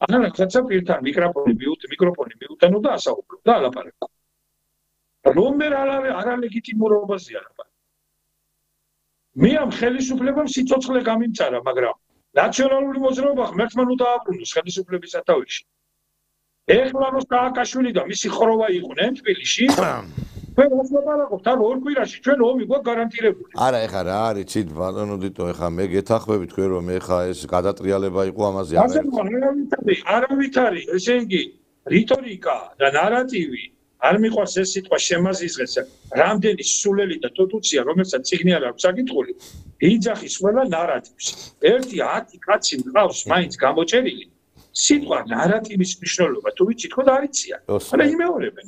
ან რაღაცა პირთან მიკროფონი მიუტანო და ასაუბრო და ალაპარაკო. რომ მე არალეგიტიმურობაზე ალაპარაკო. მე ამ ხელისუფლებამ სიცოცხლე გამიმწარა, მაგრამ ნაციონალური მოძრაობა ღმერთმა ნუ დააბრუნოს ხელისუფლების სათავეში. ეხლა რო სააკაშვილი და მისი ხროვა იყვნენ თბილისში, ჩვენ ვასლაპარაკობთ, ანუ ორ კვირაში ჩვენ ომი გვაქვს გარანტირებული. არა, ეხლა რა არის ცით ბატონო დიტო, ეხლა მე გეთახმები თქვენ რომ ეხლა ეს გადატრიალება იყო ამაზე არავით არის, ესე იგი რიტორიკა და ნარატივი არ მიყვარს ეს სიტყვა შემაზიზღეს, რამდენი სულელი და ტოტუცია, რომელსაც წიგნი არ აქვს საკითხული, იძახის ყველა ნარატივს. 1-10 კაცი მყავს მაინც გამოჭერილი. სიტყვა ნარატივის მნიშვნელობა თუ ვიცი თქო და არიცია. არა იმეორებენ.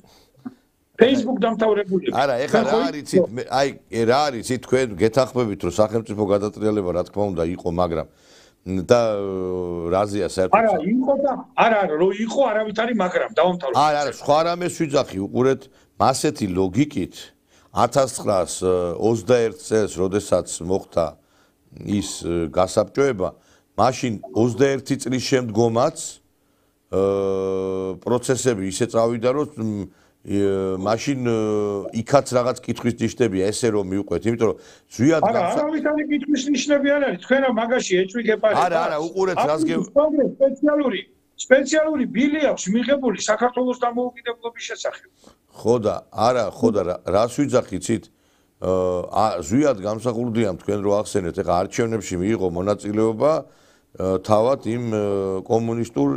Facebook დამთავრებული. არა, ეხლა რა არიცით, აი რა არიცით თქვენ გეთახმებით რომ სახელმწიფო გადატრიალება რა თქმა უნდა იყო, მაგრამ და რაზეა საერთოდ? არა, იყო და არა, რო იყო არავით არის, მაგრამ დავამთავრე. არა, სხვა რამეს ვიძახი, უყურეთ, მასეთი ლოგიკით 1921 წელს, როდესაც მოხდა ის გასაბჭოება, მაშინ 21 წლის შემდგომაც პროცესები ისე წავიდა, რომ მაშინ იქაც რაღაც კითხვის ნიშნებია, ესე რომ მიუყვეთ, იმიტომ რომ ზვიად არავით არის კითხვის ნიშნები არ არის, თქვენ მაგაში ეჭვიგებარეთ. არა, უყურეთ რას სპეციალური ბილი აქვს მიღებული საქართველოს დამოუკიდებლობის შესახებ. ხო და რას ვიძახი ცით? ზვიად გამსახურდიამ თქვენ რო ახსენეთ, ეხა არჩევნებში მიიღო მონაწილეობა თავად იმ კომუნისტურ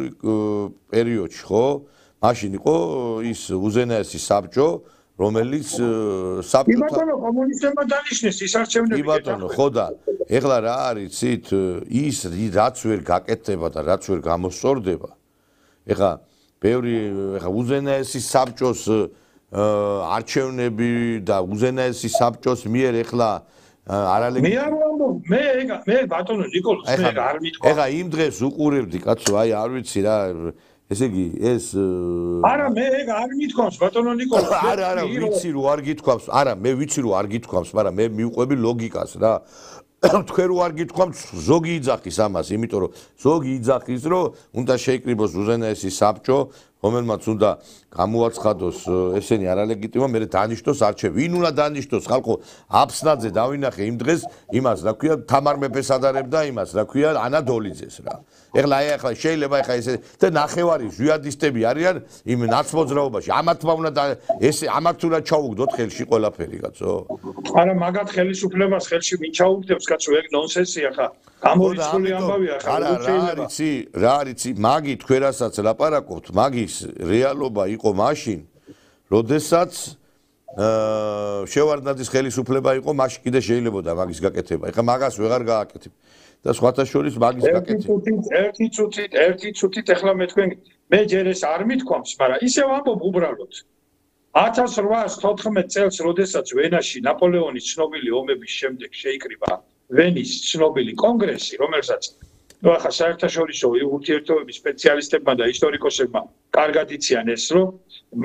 პერიოდში, ხო? მაშინ იყო ის უზენაესი საბჭო, რომელიც საბჭოთა ბატონო კომუნისტებმა დანიშნეს ის არჩევნები. ბატონო, ხო და ეხლა რა არის ცით ის რაც ვერ გაკეთდება და რაც ვერ გამოსწორდება. ეხლა ბევრი უზენაესი საბჭოს არჩევნები და უზენაესი საბჭოს მიერ ეხლა მე არ ვამბობ, მე ბატონო ნიკოლოზ მე არ მithქვა. ეხლა იმ დღეს უყურებდი კაცო, აი არ ვიცი რა ესე იგი ეს არა მე არ მithქვამს ბატონო ნიკოლოზ. არა ვიცი რომ არ გითქვამს, არა მე ვიცი რომ არ გითქვამს, მაგრამ მე მიუყვები ლოგიკას რა. თქვენ რო არ გითქვამთ, ზოგი იძახის ამას, იმიტომ რომ ზოგი იძახის, რომ უნდა შეიკრიბოს უზენაესი საბჭო, რომელმაც უნდა გამოაცხადოს ესენი არალეგიტიმო, მე დანიშნოს არჩევი. ვინ უნდა დანიშნოს ხალხო? აფსნაძე დავინახე იმ დღეს იმას, რა ქვია, თამარ მეფეს ადარებდა იმას, რა ქვია, ანადოლიძეს რა. ეხლა შეიძლება ეხლა ესე და ნახევარი ჟიადისტები არიან იმ ნაცმოძრაობაში. ამათ უნდა ჩაუგდოთ ხელში ყველაფერი, კაცო. არა, მაგათ ხელისუფლებას ხელში ვინ ჩაუგდებს, კაცო, ეგ ნონსენსია ხა. გამორიცხული ამბავია ხა. რა არიცი, მაგი თქვენ რასაც ლაპარაკობთ, მაგის რეალობა იყო მაშინ, როდესაც შევარდნაძის ხელისუფლება იყო, მაშინ კიდე შეიძლებოდა მაგის გაკეთება. ეხლა მაგას ვეღარ გააკეთებ. და სხვათა შორის მაგის გაკეთება. ერთი წუთით ეხლა მე ჯერ ეს არ მithქვამს, მაგრამ ისევ ამბობ უბრალოდ. 1814 წელს, როდესაც ვენაში ნაპოლეონის ცნობილი ომების შემდეგ შეიკრიბა ვენის ცნობილი კონგრესი, რომელსაც ახლა საერთაშორისო ურთიერთობების სპეციალისტებმა და ისტორიკოსებმა კარგად იციან ეს, რომ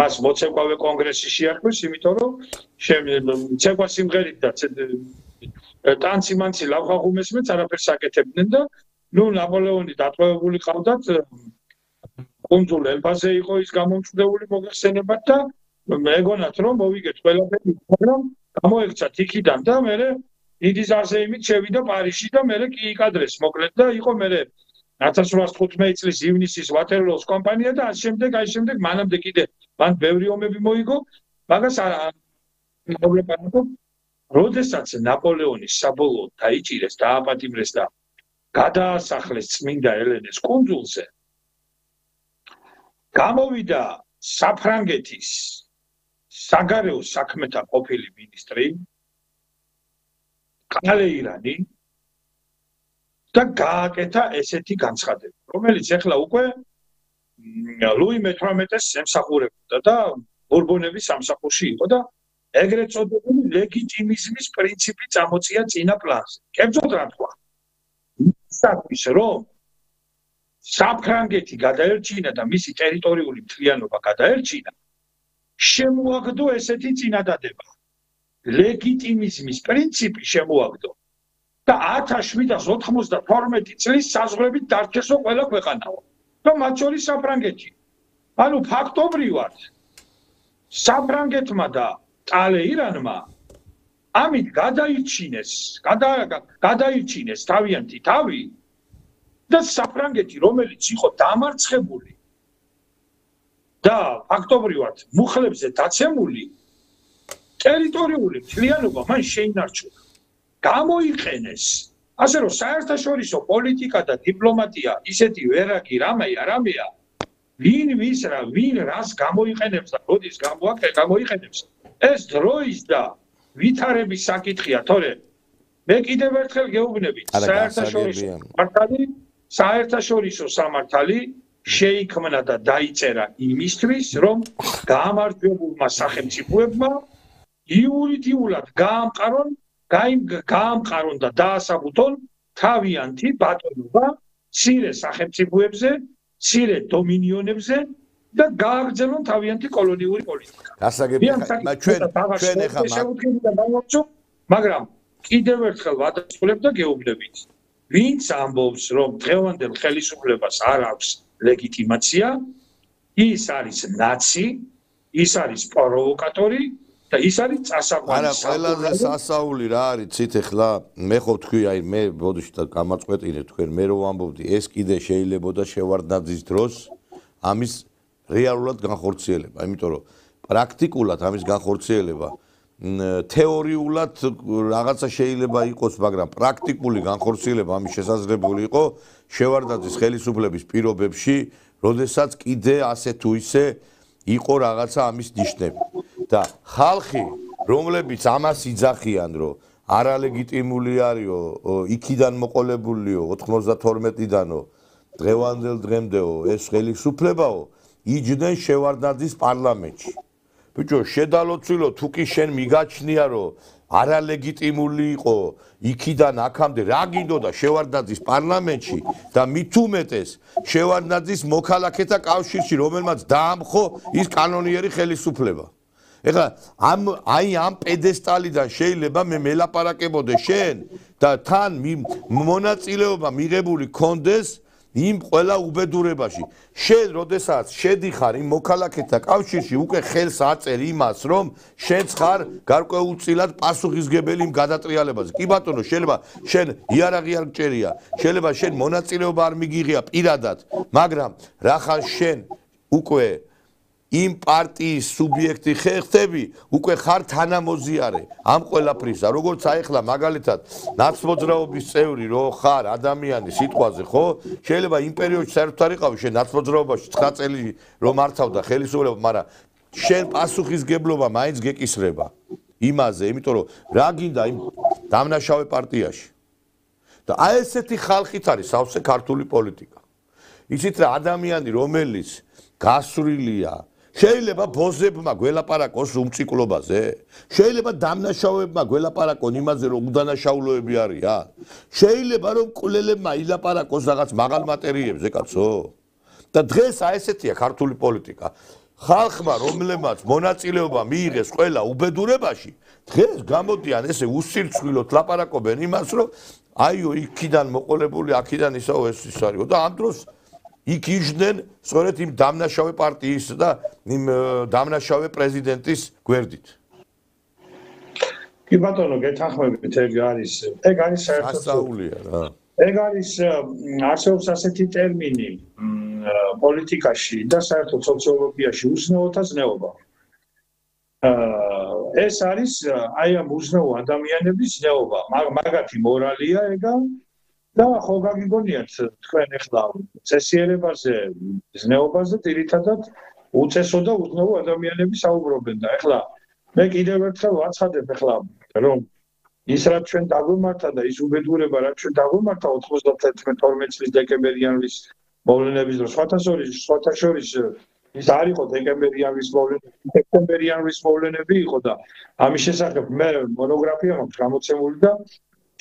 მას მოცეკვავე კონგრესი შეარქვეს, იმიტომ რომ ცეკვა სიმღერით და ტანცი-მანცი ლავღაღუმესმეც არაფერს აკეთებდნენ და ნაპოლეონი დატყვევებული ყავდათ კუნძულ ელბაზე იყო ის გამომწვდეული მოგეხსენებათ და მეგონათ რომ მოვიგეთ ყველაფერი, მაგრამ გამოექცათ იქიდან და მე დიდი ზარზეიმით შევიდა პარიზში და მერე კი იკადრეს მოკლედ და იყო მერე 1815 წლის ივნისის ვატერლოოს კამპანია და ამ შემდეგ მანამდე კიდე მან ბევრი ომები მოიგო მაგას პრობლემა როდესაც ნაპოლეონის საბოლოოდ დაიჭირეს დააპატიმრეს და გადაასახლეს წმინდა ელენეს კუნძულზე გამოვიდა საფრანგეთის საგარეო საქმეთა ყოფილი მინისტრი კალეირანი და გააკეთა ესეთი განცხადება, რომელიც ახლა უკვე ლუი მე-18-ს ემსახურებოდა და ბურბონების სამსახურში იყო და ეგრეთ წოდებული ლეგიტიმიზმის პრინციპი წამოწია წინა პლანზე. კერძოდ რა თქვა? ისათვის რომ საფრანგეთი გადაერჩინა და მისი ტერიტორიული მთლიანობა გადაერჩინა, შემოაგდო ესეთი წინადადება. ლეგიტიმიზმის პრინციპი შემოაგდო და 1792 წლის საზღვრებით დარჩესო ყველა ქვეყანაო და მათ შორის საფრანგეთი. ანუ ფაქტობრივად საფრანგეთმა და ტალეირანმა ამით გადაირჩინეს თავიანთი თავი და საფრანგეთი რომელიც იყო დამარცხებული და ფაქტობრივად მუხლებზე დაცემული ტერიტორიული მთლიანობა მან შეინარჩუნა. გამოიყენეს ასე რომ საერთაშორისო პოლიტიკა და დიპლომატია ისეთი ვერაგი რამეა ვინ რას გამოიყენებს და როდის გამოიყენებს ეს დროის და ვითარების საკითხია თორე მე კიდევ ერთხელ გეუბნებით საერთაშორისო სამართალი შეიქმნა და დაიწერა იმისთვის რომ გამარჯვებულმა სახელმწიფოებმა იურიდიულად გაამყარონ და დაასაბუთონ თავიანთი ბატონობა მცირე სახელმწიფოებზე, მცირე დომინიონებზე და გააგრძელონ თავიანთი კოლონიური პოლიტიკა. ჩვენ მაგრამ კიდევ ერთხელ ვადასტურებ და გეუბნებით. ვინც ამბობს, რომ დღევანდელ ხელისუფლებას არ აქვს ლეგიტიმაცია, ის არის ნაცი, ის არის პროვოკატორი და ის არის წასაყვანი. არა, ყველაზე სასაული რა არის, ცით ახლა მე ხო თქვი, აი მე ბოდიში და გამაწყვეტინე თქვენ, მე რო ვამბობდი, ეს კიდე შეიძლებოდა შევარდნაძის დროს ამის რეალურად განხორციელება, იმიტომ რომ პრაქტიკულად ამის განხორციელება თეორიულად რაღაცა შეიძლება იყოს, მაგრამ პრაქტიკული განხორციელება ამის შესაძლებელი იყო შევარდნაძის ხელისუფლების პირობებში, როდესაც კიდე ასე თუ ისე იყო რაღაცა ამის ნიშნები. და ხალხი, რომლებიც ამას იძახიან, რომ არალეგიტიმული არისო, იქიდან მოყოლებულიო 92-დანო, დღევანდელ დღემდეო ეს ხელისუფლებაო, იჯდნენ შევარდნაძის პარლამენტში. ბიჭო, შედალოცვილო, თუ კი შენ მიგაჩნია, რომ არალეგიტიმული იყო იქიდან აქამდე, რა გინდოდა შევარდნაძის პარლამენტში და მით უმეტეს შევარდნაძის მოქალაქეთა კავშირში, რომელმაც დაამხო ის კანონიერი ხელისუფლება. ეხლა ამ პედესტალიდან შეიძლება მე მელაპარაკებოდე შენ და თან მონაწილეობა მიღებული კონდეს იმ ყველა უბედურებაში. შენ როდესაც შედიხარ იმ მოქალაქეთა კავშირში, უკვე ხელს აწერ იმას, რომ შენც ხარ გარკვეულწილად პასუხისმგებელი იმ გადატრიალებაზე. კი ბატონო, შეიძლება შენ იარაღი არ გჭერია, შეიძლება შენ მონაწილეობა არ მიგიღია პირადად, მაგრამ რახან შენ უკვე იმ პარტიის სუბიექტი ხეხტები, უკვე ხარ თანამოზიარე ამ ყველაფრისა. როგორც აი ახლა მაგალითად ნაცმოძრაობის წევრი რო ხარ ადამიანი სიტყვაზე, ხო? შეიძლება იმ პერიოდში საერთოდ არ იყავი შენ ნაცმოძრაობაში 9 წელი რომ მართავდა ხელისუფლება, მაგრამ შენ პასუხისგებლობა მაინც გეკისრება იმაზე, იმიტომ რომ რა გინდა იმ დამნაშავე პარტიაში. და აი ესეთი ხალხით არის სავსე ქართული პოლიტიკა. იცით რა, ადამიანი რომელიც გასვრილია შეიძლება ბოზებმა გველაპარაკოს უმციკლობაზე, შეიძლება დამნაშავეებმა გველაპარაკონ იმაზე, რომ უდანაშაულოები არიან, შეიძლება რომ კვლელებმა ილაპარაკოს რაღაც მაღალ მატერიებზე, კაცო. და დღეს აი ესეთია ქართული პოლიტიკა. ხალხმა, რომლებმაც მონაწილეობა მიიღეს ყველა უბედურებაში, დღეს გამოდიან ესე უსირცხვილოდ ლაპარაკობენ იმას, რომ აიო, იქიდან მოყოლებული, აქიდან ისაო ეს ის არისო და ამ დროს იქ იჯდნენ სწორედ იმ დამნაშავე პარტიის და იმ დამნაშავე პრეზიდენტის გვერდით. კი ბატონო, გეთანხმებით, ეგ არის საერთოდ სასწაულია რა. ეგ არის არსებობს ასეთი ტერმინი პოლიტიკაში და საერთოდ სოციოლოგიაში უზნეოთა ზნეობა. ეს არის აი ამ უზნეო ადამიანების ზნეობა, მაგათი მორალია ეგა და ხო გაგიგონიათ თქვენ ახლა წესიერებაზე, ზნეობაზე ძირითადად უწესო და უზნეო ადამიანები საუბრობენ და ახლა მე კიდევ ერთხელ ვაცხადებ ახლა რომ ის რაც ჩვენ დაგვემართა და ის უბედურება რაც ჩვენ დაგვემართა 91-12 წლის დეკემბერიანის მოვლენების დროს სხვათა შორის ის არ იყო დეკემბერიანის მოვლენები, სექტემბერიანის მოვლენები იყო და ამის შესახებ მე მონოგრაფია მაქვს გამოცემული და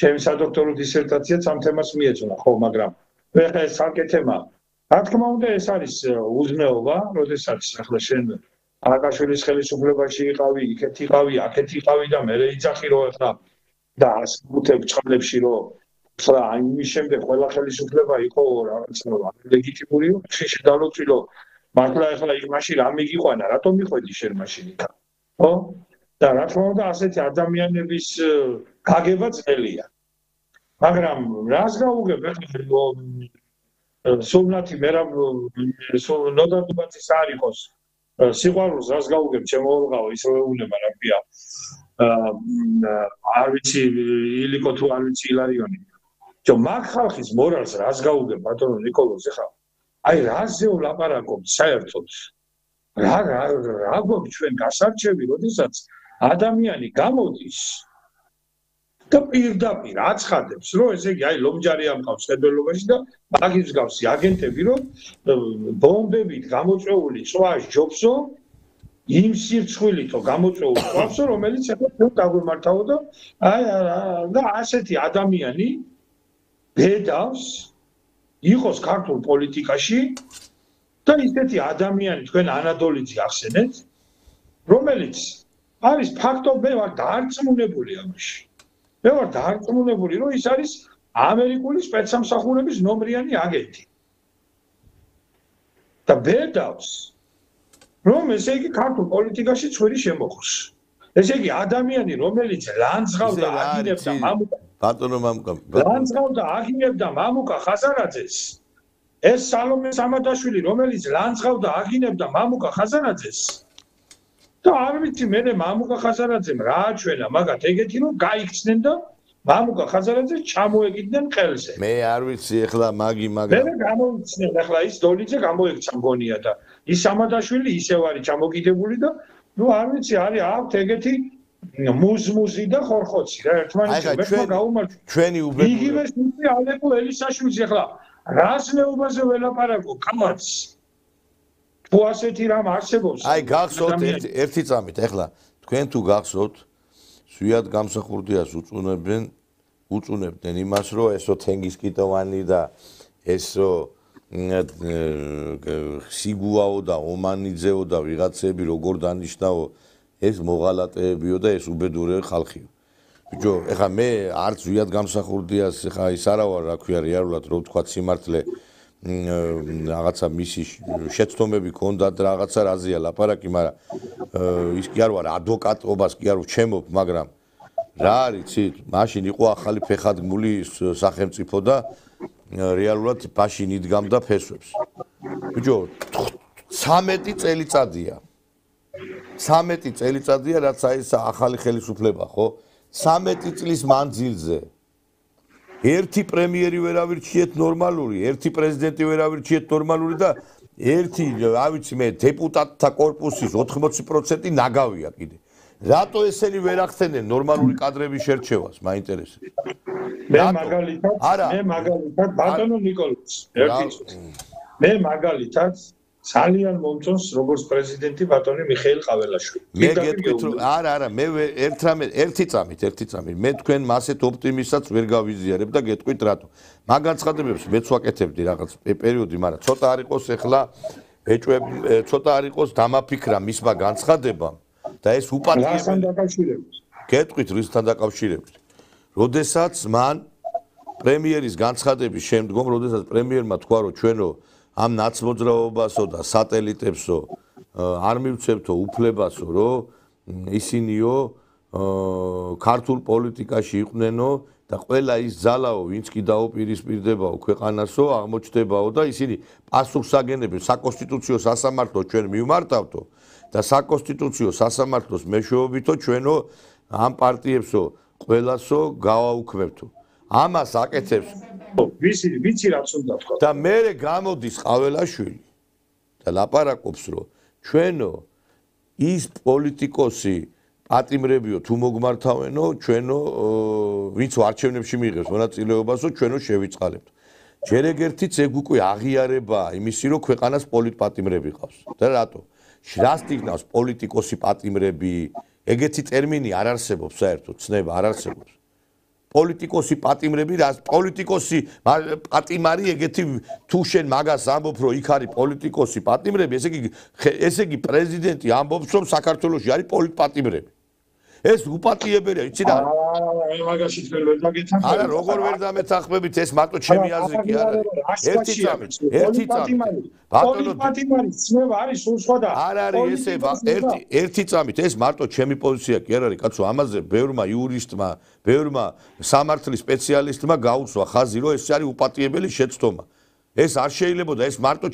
ჩემი სადოქტორო დისერტაციაც ამ თემას მიეძღვნა, ხო, მაგრამ ეხლა ეს ცალკე თემაა. რა თქმა უნდა, ეს არის უზნეობა, როდესაც ახლა შენ ააკაშვილის ხელისუფლებაში იყავი, იქეთ იყავი, აქეთ იყავი და მე იძახი რომ ახლა და გუთებ ჭხლებში რომ ახლა იმის შემდეგ ყველა ხელისუფლება იყო რაღაცა ლეგიტიმურიო, შედავლოცილო მართლა ახლა იმაში რა მიგიყვანა, რატომ მიხვედი შენ მაშინ იქ? ხო? და რა თქმა უნდა, ასეთი ადამიანების გაგება ძნელია. მაგრამ რას გავუგებ ახლა სულნათი მერაბ ნოდარდუბაძის არ იყოს სიყვარულს რას გავუგებ ჩემო ორღავ ისევე უნება რა ქვია არ ვიცი ილიკო თუ არ ვიცი ილარიონი მაგ ხალხის მორალს რას გავუგებ ბატონო ნიკოლოზ ეხლა აი რაზე ვლაპარაკობთ საერთოდ რა გვაქვს ჩვენ გასარჩევი როდესაც ადამიანი გამოდის და პირდაპირ აცხადებს რომ ესე იგი აი ლომჯარი ამყავს ხედველობაში და მაგის მსგავსი აგენტები რომ ბომბებით გამოწვეული წვას ჯობსო იმ სირცხვილითო გამოწვეულ წვასო რომელიც ახლა თქვენ დაგვემართავო და აი და ასეთი ადამიანი ბედავს იყოს ქართულ პოლიტიკაში და ისეთი ადამიანი თქვენ ანადოლიძე ახსენეთ რომელიც არის ფაქტობრივად ვარ დაარწმუნებული ამაში მე ვარ დაარწმუნებული რომ ის არის ამერიკული სპეცსამსახურების ნომრიანი აგენტი და ბედავს რომ ესე იგი ქართულ პოლიტიკაში ცვირი შემოხოს ესე იგი ადამიანი რომელიც ლანძღავდა აგინებდა მამუკა ბატონო მამუკა ლანძღავდა აგინებდა მამუკა ხაზარაძეს ეს სალომე სამადაშვილი რომელიც ლანძღავდა აგინებდა მამუკა ხაზარაძეს და არ ვიცი მე მამუკა ხაზარაძემ რა აჩვენა მაგათ ეგეთი რომ გაიქცნენ და მამუკა ხაზარაძეს ჩამოეკიდნენ ყელზე მე არ ვიცი ეხლა მაგრამ მე გამოიცნენ ახლა ის დოლიძე გამოიქცა მგონია და ის სამადაშვილი ისევ არის ჩამოკიდებული და ნუ არ ვიცი არის აქვთ ეგეთი მუზმუზი და ხორხოცი რა ერთმანეთს მე გაუმართ ჩვენი უბედურება იგივე სულ ალეკო ელისაშვილს ახლა რას მეუბაზე ველაპარაკო კამაც თუ ასეთი რამ არსებობს აი გახსოვთ ერთი წამით ახლა თქვენ თუ გახსოვთ სვიად გამსახურდიას უწუნებდნენ იმას რომ ესო თენგისკიტოვანი და ესო სიგუაო და ომანიძეო და ვიღაცები როგორ დანიშნაო ეს მოღალატეებიო და ეს უბედურე ხალხიო ბიჭო ეხლა მე არც ვიად გამსახურდიას ეხლა ის არა ვარ რა ქვია რეალურად რო ვთქვა სიმართლე რაღაცა მისი შეცდომები ქონდათ რაღაცა რაზეა ლაპარაკი მაგრამ ის კი არ ვარ ადვოკატობას კი არ ვჩემობ მაგრამ რა არის ცით მაშინ იყო ახალი ფეხადგმული სახელმწიფო და რეალურად მაშინ იდგამდა ფესვებს ბიჭო 13 წელიწადია რაც აი ეს ახალი ხელისუფლება ხო 13 წლის მანძილზე ერთი პრემიერი ვერ ავირჩიეთ ნორმალური, ერთი პრეზიდენტი ვერ ავირჩიეთ ნორმალური და ერთი, რა ვიცი მე, დეპუტატთა კორპუსის 80% ნაგავია კიდე. რატო ესენი ვერ ახდენენ ნორმალური კადრების შერჩევას, მაინტერესებს. მე მაგალითად ბატონო ნიკოლოზ, მე მაგალითად ძალიან მომწონს როგორც პრეზიდენტი ბატონი მიხეილ ყაველაშვილი. მე გეტყვით რომ არა, მე ერთი წამით მე თქვენ მასეთ ოპტიმისტსაც ვერ გავიზიარებ და გეტყვით რატო. მაგ განცხადებებს მეც ვაკეთებდი რაღაც პერიოდი, მაგრამ ცოტა არ იყოს ახლა ეჭვებ, ცოტა არ იყოს დამაფიქრა მისმა განცხადებამ და ეს უპატიებელი. რასთან დაკავშირებით? გეტყვით რისთან დაკავშირებით. როდესაც მან პრემიერის განცხადების შემდგომ, როდესაც პრემიერმა თქვა რომ ჩვენო ამ ნაცმოძრაობასო და სატელიტებსო არ მივცემთო უფლებასო რომ ისინიო ქართულ პოლიტიკაში იყვნენო და ყველა ის ძალაო, ვინც კი დაუპირისპირდებაო ქვეყანასო, აღმოჩნდებაო და ისინი პასუხს აგენებენ საკონსტიტუციო სასამართლოს ჩვენ მივმართავთო და საკონსტიტუციო სასამართლოს მეშვეობითო ჩვენო ამ პარტიებსო ყველასო გავაუქმებთო. ამას აკეთებს ვიცი რაც უნდა თქვა. და მერე გამოდის ყაველაშვილი და ლაპარაკობს რომ ჩვენო ის პოლიტიკოსი პატიმრებიო თუ მოგმართავენო ჩვენო ვინც არჩევნებში მიიღებს მონაწილეობასო ჩვენო შევიწყალებთ. ჯერ ეგერთიც ეგ უკვე აღიარებაა იმისი რომ ქვეყანას პოლიტპატიმრები ყავს. და რატო? რას თითქოს პოლიტიკოსი პატიმრები ეგეთი ტერმინი არ არსებობს საერთოდ ცნება არ არსებობს. პოლიტიკოსი პატიმრები რას პოლიტიკოსი პატიმარი ეგეთი თუ შენ მაგას ამბობ რომ იქ არის პოლიტიკოსი პატიმრები ესე იგი პრეზიდენტი ამბობს რომ საქართველოში არის პოლიტპატიმრები ეს უპატიებელია იცი რა მაგაში თქვენ ვერ დაგეთახმებით არა როგორ ვერ დამეთახმებით ეს მარტო ჩემი აზრი კი არ არის ერთი წამით ბატონო პატიმარი ცნება არის სულ სხვა და არ არის ესე ერთი წამით ეს მარტო ჩემი პოზიცია კი არ არის კაცო ამაზე ბევრმა იურისტმა ბევრმა სამართლის სპეციალისტმა გაუცვა ხაზი რომ ეს არის უპატიებელი შეცდომა ეს არ შეიძლება და ეს მარტო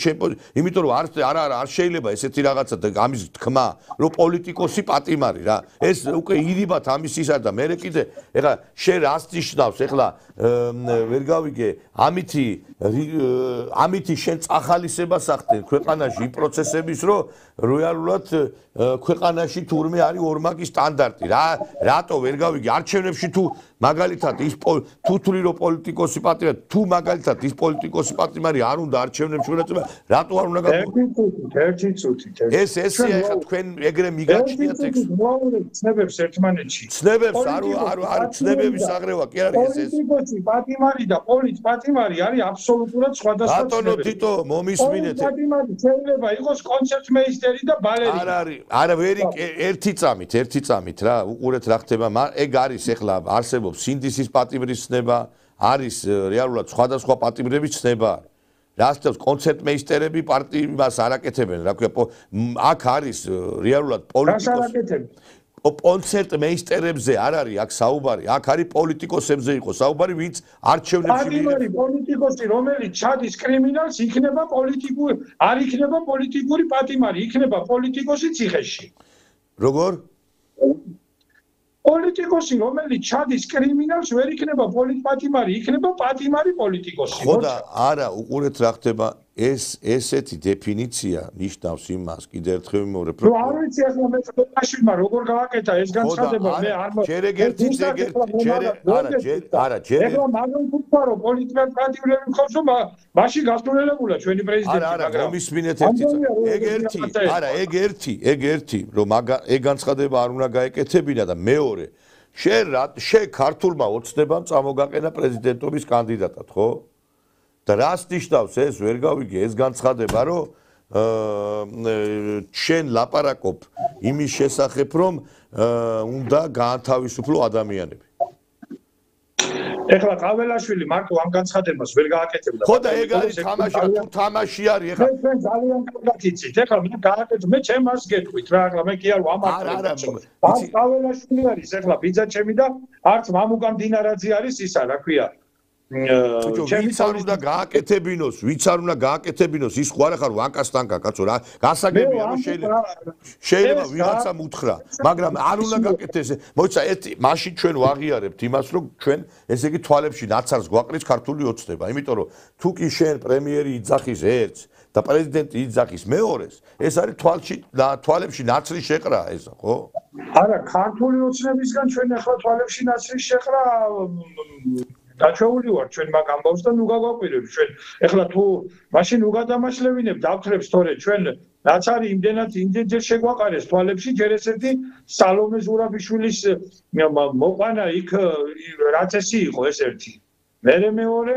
იმიტომ რომ არ შეიძლება ესეთი რაღაცა და ამის თქმა რომ პოლიტიკოსი პატიმარი რა ეს უკვე ირიბათ ამის ისა და მე კიდე ეხლა შენ რას ნიშნავს ეხლა ვერ გავიგე ამითი შენ წახალისებას ახდენ ქვეყანაში იმ პროცესების რომ რეალურად ქვეყანაში თურმე არის ორმაგი სტანდარტი რა რატო ვერ გავიგე არჩევნებში თუ მაგალითად ის თუ თვლი რომ პოლიტიკოსი პატიმარი თუ მაგალითად ის პოლიტიკოსი პატიმარი არ უნდა არჩევნებში მონაწილეობა რატო არ უნდა ერთი წუთი ესეა ეხლა თქვენ ეგრე მიგაჩნიათ ეს ცნებებს ერთმანეთში ცნებებს არ ცნებების აღრევა კი არის ეს პოლიტიკოსი პატიმარი და პოლიტპატიმარი არის აბსოლუტურად სხვადასხვა ბატონო თითო მომისმინეთ პატიმარი შეიძლება იყოს კონცერტმეისტერი და ბალერინი არ არის არა ვერი ერთი წამით რა უყურეთ რა ხდება ეგ არის ეხლა არსებობს სინდისის პატიმრის ცნება არის რეალურად სხვადასხვა პატიმრების ცნება რასთავს კონცერტმეისტერები პარტიას არაკეთებენ რა ქვია აქ არის რეალურად პოლიტიკოსი კონცერტმეისტერებზე არ არის აქ საუბარი აქ არის პოლიტიკოსებზე იყო საუბარი ვინც არჩევნებში პატიმარი პოლიტიკოსი რომელიც ჩადის კრიმინალს იქნება პოლიტიკური არ იქნება პოლიტიკური პატიმარი იქნება პოლიტიკოსი ციხეში როგორ პოლიტიკოსი რომელიც ჩადის კრიმინალს ვერ იქნება პოლიტპატიმარი იქნება პატიმარი პოლიტიკოსი ხო და არა უყურეთ რა ხდება ესეთი დეფინიცია ნიშნავს იმას კიდე ერთხელ ვიმეორებ რომ არ ვიცი ახლა მე წაშვილმა როგორ გააკეთა ეს განცხადება მე არ ჯერ ეხლა მაგალითად ვთქვა რომ პოლიტპატიმრები მხოლოდ მაშინ გასულელებულა ჩვენი პრეზიდენტი არა მომისმინეთ ეგ ერთი რომ ეგ განცხადება არ უნდა გაეკეთებინა და მეორე შენ ქართულმა ოცნებამ წამოგაყენა პრეზიდენტობის კანდიდატად ხო და რას ნიშნავს ეს ვერ გავიგე ეს განცხადება რომ შენ ლაპარაკობ იმის შესახებ რომ უნდა გაანთავისუფლო ადამიანები ეხლა ყაველაშვილი მარტო ამ განცხადებას ვერ გააკეთებდა ხო და ეგ არის თამაში არის ეხლა ჩვენ ძალიან კარგად იცით ეხლა მე გააკეთე მე ჩემს გეტყვით რა ეხლა მე კი არ ვამართლებ ამ ყაველაშვილი არის ეხლა ბიძა ჩემი და არც მამუკა მდინარაძე არის ისა რა ქვია ვიც არ უნდა გააკეთებინოს ის ხო არ ახარ ვანკასტანკა კაცო რა გასაგებია რომ შეიძლება ვიღაცამ უთხრა მაგრამ არ უნდა გააკეთეს მოიცა მაშინ ჩვენ ვაღიარებთ იმას რომ ჩვენ ესე იგი თვალებში ნაცარს გვაყრის ქართული ოცნება იმიტომ რომ თუ კი შენ პრემიერი იძახის ერთს და პრეზიდენტი იძახის მეორეს ეს არის თვალებში ნაცრის შეყრა ეს ხო არა ქართული ოცნებისგან ჩვენ ახლა თვალებში ნაცრის შეყრა დაჩეული ვარ ჩვენ მაგ ამბავს და ნუ გავაკვირებ ჩვენ ეხლა თუ მაშინ უგადამაშლევინებ დავთრებს თორე ჩვენ რაც არის იმდენჯერ შეგვაყარეს თვალებში ჯერ ესეთი სალომე ზურაბიშვილის მოყვანა იქ რაც ესი იყო ეს ერთი მერე მეორე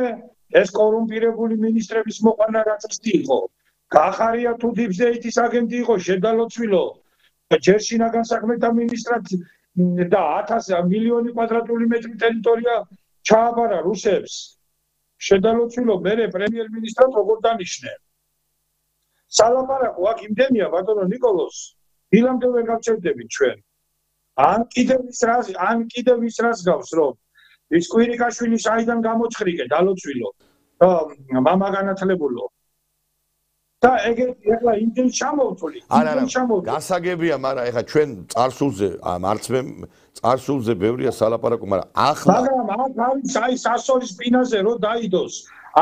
ეს კორუმპირებული მინისტრების მოყვანა რაც ესი იყო გახარია თუ დიპზეიტის აგენტი იყო შედალოცვილო ჯერ შინაგან საქმეთა მინისტრად და 1000 მილიონი კვადრატული მეტრი ტერიტორია ჩააბარა რუსებს შედალოცვილო მერე პრემიერ-მინისტრად როგორ დანიშნე სალაპარაკო აქ იმდენია ბატონო ნიკოლოს დილამდე ვერ გავჩერდებით ჩვენ ან კიდევ ის რას გავს რომ ის კვირიკაშვილი საიდან გამოჩხრიკე დალოცვილო და მამა განათლებულო და ეგეთი ახლა იმდენ ჩამოვთვლი გასაგებია მაგრამ ეხლა ჩვენ წარსულზე მარცხმე წარსულზე ბევრია სალაპარაკო მაგრამ ახლა მაგრამ აქ არის აი სასოლის პინაზე რო დაიდოს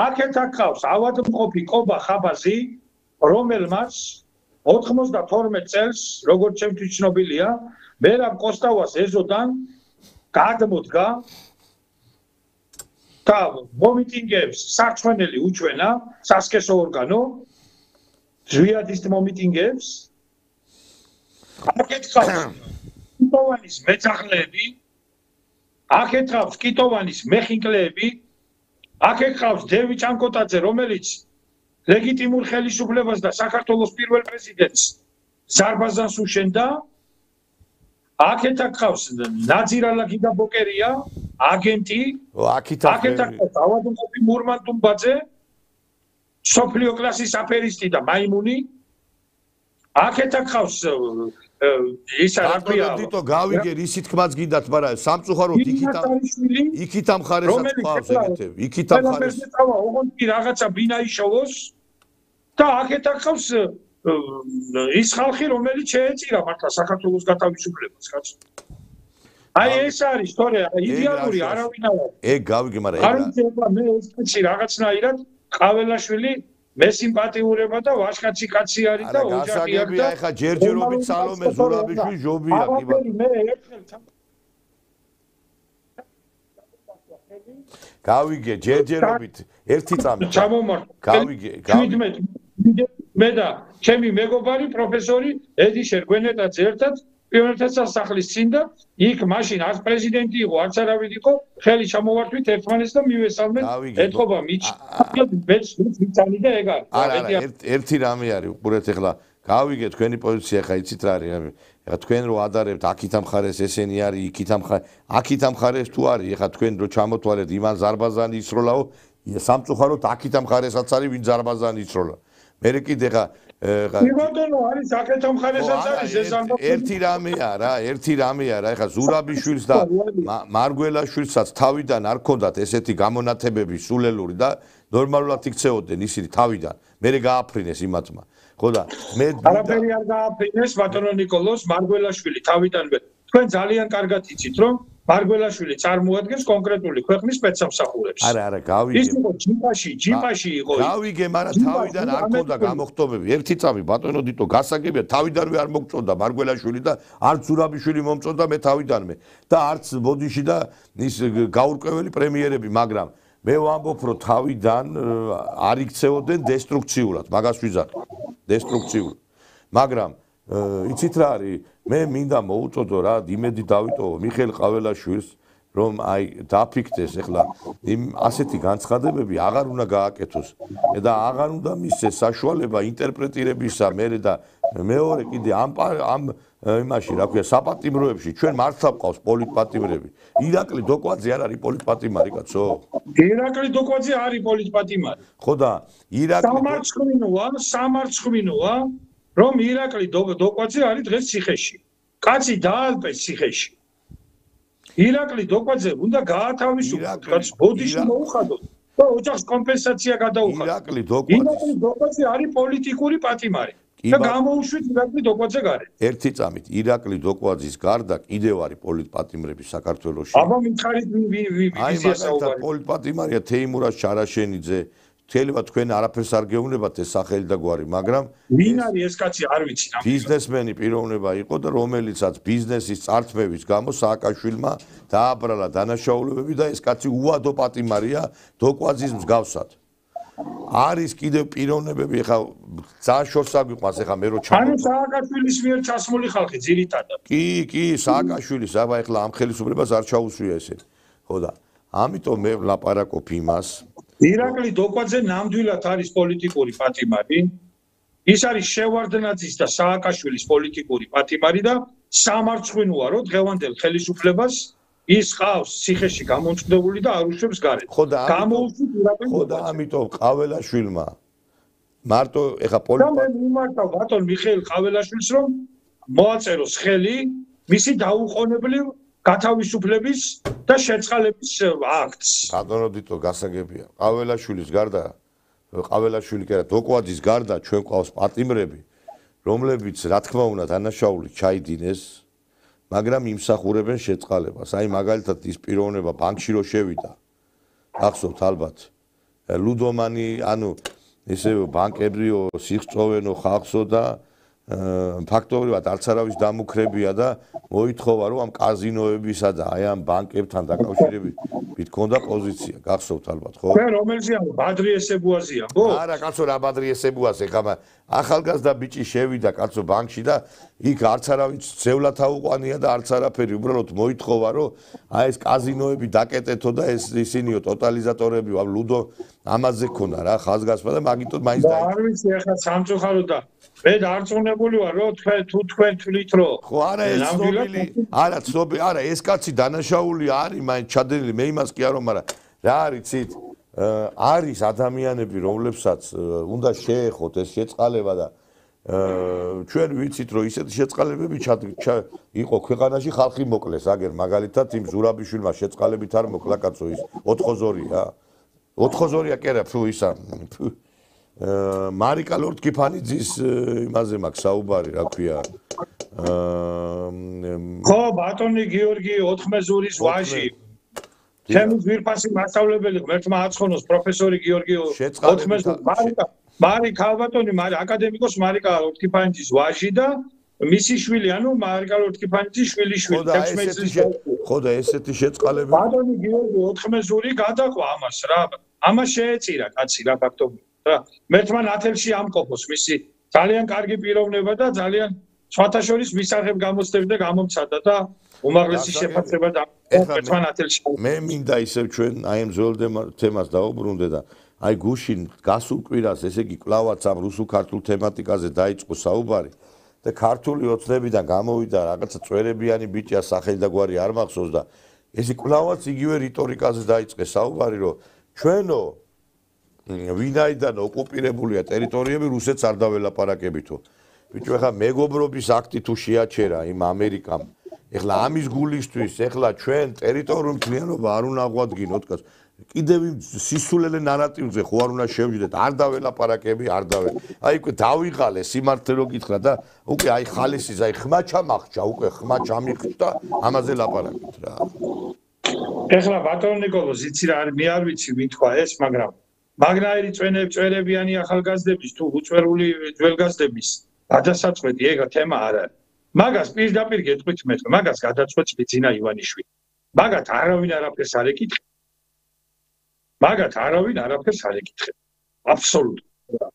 აქეთ აქავს ავადმყოფი კობა ხაბაზი რომელმაც 92 წელს როგორც ჩემთვის ცნობილია მერაბ კოსტავას ეზოდან გადმოდგა და მომიტინგებს საჩვენელი უჩვენა სასქესო ორგანო ზვიადის მომიტინგებს აქეთ ხავს კიტოვანის მეცახლეები აქეთ ხავს კიტოვანის მეხინკლეები აქეთ ხავს დევი ჭანკოტაძე რომელიც ლეგიტიმურ ხელისუფლებას და საქართველოს პირველ პრეზიდენტს ზარბაზანს უშენდა აქეთ ხავს ნაძირალა გიგაბოკერია აგენტი აქეთ ხავს ავადმყოფი მურმან ტუმბაძე სოფლიო კლასის აფერისტი და მაიმუნი აქეთ ხავს ისა რა ქვია დიტო გავიგე ისი თქმაც გინდათ მაგრამ სამწუხაროდ იქით ამხარესაც ყავს ეგეთები იქით ამხარეს ოღონდ რაღაცა ბინაიშოვოს და აქეთ ხავს ის ხალხი რომელიც შეეწირა მართლა საქართველოს გათავისუფლებას კაც აი ეს არის თორე იდეალური არავინ არ ეგ გავიგე მაგრამ არ მე ეს კაცი რაღაცნაირად ყაველაშვილი მე სიმპათიურება და ვაშკაცი კაცი არის და ოჯახი აქვს და ეხა ჯერჯერობით სალომე ზურაბიშვილი ჟობია კი ბატონო მე ერთხელ გავიგე ჯერჯერობით ერთი წამი ჩამომართ გავიგე მე და ჩემი მეგობარი პროფესორი ედიშერ გვენეტაძე ერთად პიონერთა სასახლის წინ და იქ მაშინ არც პრეზიდენტი იყო არც არავინ იყო ხელი ჩამოვართვით ერთმანეთს და მივესალმეთ ეთყობა მიცანი და ეგ არის არა ერთი რამე არის უყურეთ ეხლა გავიგე თქვენი პოზიცია ხა იცით რა არის ეხლა თქვენ რო ადარებთ აქით ამხარეს ესენი არის იქით ამხარეს თუ არის ეხლა თქვენ რო ჩამოთვალეთ ივან ზარბაზანი ისროლაო სამწუხაროდ აქით ამხარესაც არის ვინ ზარბაზანი ისროლა მე კიდე ხა ბატონო არის აქეთ ამხარესაც არის ეს ერთი რამეა რა ეხლა ზურაბიშვილს და მარგველაშვილსაც თავიდან არ ქონდათ ესეთი გამონათებები სულელური და ნორმალურად იქცეოდნენ ისინი თავიდან მე გააფრინეს იმათმა ხო და მე არაფერი არ გააფრინეს ბატონო ნიკოლოს მარგველაშვილი თავიდანვე თქვენ ძალიან კარგად იცით რომ მარგველაშვილი წარმოადგენს კონკრეტული ქვეყნის სპეცსამსახურებს. არა, გავიგე. ის იყო ჯიპაში იყო. გავიგე, მაგრამ თავიდან არ ქონდა გამოხტობები. ერთი წამი ბატონო დიტო გასაგებია, თავიდანვე არ მოგწონდა მარგველაშვილი და არც ზურაბიშვილი მომწონდა მე თავიდანვე და არც ბოდიში და ის გაურკვეველი პრემიერები, მაგრამ მე ვამბობ, რომ თავიდან არ იქცეოდნენ დესტრუქციულად, მაგას ვიზარდ. დესტრუქციულად. მაგრამ იცით რა არის მე მინდა მოუწოდო რა იმედი დავიტოვო მიხეილ ყაველაშვილს რომ აი დაფიქდეს ეხლა იმ ასეთი განცხადებები აღარ უნდა გააკეთოს და აღარ უნდა მისცეს საშუალება ინტერპრეტირებისა მე და მეორე კიდე ამ იმაში რა ქვია საპატიმროებში ჩვენ მართლა ყავს პოლიტპატიმრები ირაკლი დოკვაძე არ არის პოლიტპატიმარი კაცო ირაკლი დოკვაძე არის პოლიტპატიმარი ხო და ირაკლი სამარცხვინოა რომ ირაკლი დოკვაძე არის დღეს ციხეში. კაცი დაალპეს ციხეში. ირაკლი დოკვაძე უნდა გაათავისუფლოს, კაც ბოდიში მოუხადოს და ოჯახს კომპენსაცია გადაუხადოს. ირაკლი დოკვაძე არის პოლიტიკური პატიმარი. და გამოუშვით ირაკლი დოკვაძე გარეთ. ერთი წამით ირაკლი დოკვაძის გარდა კიდევ არის პოლიტპატიმრები საქართველოში. აბა მითხარით ვიზია საუბარი. პოლიტპატიმარია თეიმურაზ ჩარაშენიძე თელება თქვენ არაფერს არ გეუბნებათ ეს სახელი და გვარი, მაგრამ ვინ არის ეს კაცი არ ვიცი რა. ბიზნესმენი პიროვნება იყო და რომელიცაც ბიზნესის წართმევის გამო სააკაშვილმა დააბრალა დანაშაულებები და ეს კაცი უადო პატიმარია დოკვაძის მსგავსად. არის კიდევ პიროვნებები, ხა ძალიან შორს აგვიყვანს, ხა მე რო ჩამოვიდა. ანუ სააკაშვილის მიერ ჩასმული ხალხი ძირითადად. კი, სააკაშვილის, აბა ეხლა ამ ხელისუფლებას არ ჩაუსვია ესე. ხო და ამიტომ მე ვლაპარაკობ იმას ირაკლი დოკვაძე ნამდვილად არის პოლიტიკური პატიმარი. ის არის შევარდნაძის და სააკაშვილის პოლიტიკური პატიმარი და სამარცხვინოა, რომ დღევანდელ ხელისუფლებას ის ყავს ციხეში გამონწდებული და არ უშვებს გარეთ. გამოუშვით ირაკლი. ხო და ამიტომ ყაველაშვილმა მარტო ეხა და მე მიმართავ ბატონ მიხეილ ყაველაშვილს რომ მოაწეროს ხელი მისი დაუყოვნებლივ გათავისუფლების და შეწყალების აქტს. ბატონო დიტო გასაგებია. ყაველაშვილის გარდა, ყაველაშვილი კი არა, დოკვაძის გარდა ჩვენ ყავს პატიმრები, რომლებიც რა თქმა უნდა დანაშაული ჩაიდინეს, მაგრამ იმსახურებენ შეწყალებას. აი მაგალითად ის პიროვნება ბანკში რო შევიდა. ახსოვთ ალბათ. ლუდომანი, ანუ ესე ბანკებიო, სიხწოვენო ხალხსო და ფაქტობრივად არც არავის დამუქრებია და მოითხოვა რომ ამ კაზინოებისა და აი ამ ბანკებთან დაკავშირებით ქონდა პოზიცია. გახსოვთ ალბათ, ხო? მე რომელზეა ბადრი ესებუაზია, ხო? არა, კაცო, რა ბადრი ესებუაზე, ხამა ახალგაზრდა ბიჭი შევიდა კაცო ბანკში და იქ არც არავის ძევლად აუყვანია და არც არაფერი, უბრალოდ მოითხოვა რომ აი ეს კაზინოები დაკეტეთო და ეს ისინიო ტოტალიზატორები, ამ ლუდო ამაზე ქონა რა ხაზგასმა და მაგიტო მაინც და არ ვიცი ახლა სამწუხარო და მე დარწმუნებული ვარ რომ თქვენ თვლით რომ ხო არა ეს ცნობილი არა ცნობილი არა ეს კაცი დანაშაული არის მაინც ჩადენილი მე იმას კი არ რომ მაგრამ რა არიცით არის ადამიანები რომლებსაც უნდა შეეხოთ ეს შეწყალება და ჩვენ ვიცით რომ ისეთი შეწყალებები იყო ქვეყანაში ხალხი მოკლეს აგერ მაგალითად იმ ზურაბიშვილმა შეწყალებით არ მოკლა კაცო ის 4-2-ია 4-2-ია კი არა ფუ ისა მარიკა ლორდკიფანიძის იმაზე მაქვს საუბარი რა ქვია ხო ბატონი გიორგი 4-ზურის ვაჟი ჩემი ძვირფასი მასწავლებელი ღმერთმა აცხონოს პროფესორი გიორგი 4-ზური მარიკა ალბათონი აკადემიკოს მარიკა ლორდკიფანიძის ვაჟი და მისი შვილი ანუ მარიკა ლორდკიფანიძის შვილიშვილი 16 წლის ხო და ესეთი შეწყალები ბატონი გიორგი 4-ზური გადაყვა ამას რა ამას შეეწირა კაცი რა ფაქტობრივად რა მერთმა ნათელში ამყოფოს მისი ძალიან კარგი პიროვნება და ძალიან სხვათა შორის მისაღებ გამოცდები და გამომცადა და უმაღლესი შეფასება და მერთმა ნათელში მე მინდა ისევ ჩვენ აი ამ ძველ თემას დავუბრუნდე და აი გუშინ გასულ კვირას ესე იგი კლავაც ამ რუსულ-ქართულ თემატიკაზე დაიწყო საუბარი და ქართული ოცნებიდან გამოვიდა რაღაცა წვერებიანი ბიჭია სახელი და გვარი არ მახსოვს და ესე კლავაც იგივე რიტორიკაზე დაიწყეს საუბარი რომ ჩვენო ვინაიდან ოკუპირებულია ტერიტორიები რუსეთს არ დაველაპარაკებითო ბიჭო ეხლა მეგობრობის აქტი თუ შეაჩერა იმ ამერიკამ ეხლა ამის გულისთვის ეხლა ჩვენ ტერიტორიულ მთლიანობა არ უნდა აღვადგინოთ კაც კიდევ სისულელე ნარატივზე ხო არ უნდა შევჯდეთ არ დაველაპარაკები არ დავე აი უკვე დავიღალე სიმართლე რო გითხრა და უკვე აი ხალისის აი ხმა ჩამახჭა უკვე ხმა ჩამიხჭდა ამაზე ლაპარაკით რა ეხლა ბატონ ნიკოლოზ იცი რა მე არ ვიცი ვინ თქვა ეს მაგრამ მაგნაირი წვერებიანი ახალგაზრდების თუ უწვერული ძველგაზრდების გადასაწყვეტი ეგა თემა არ არის მაგას პირდაპირ გეტყვით მე მაგას გადაწყვეტს ბიძინა ივანიშვილი მაგათ არავინ არაფერს არ ეკითხება მაგათ არავინ არაფერს არ ეკითხება აბსოლუტურად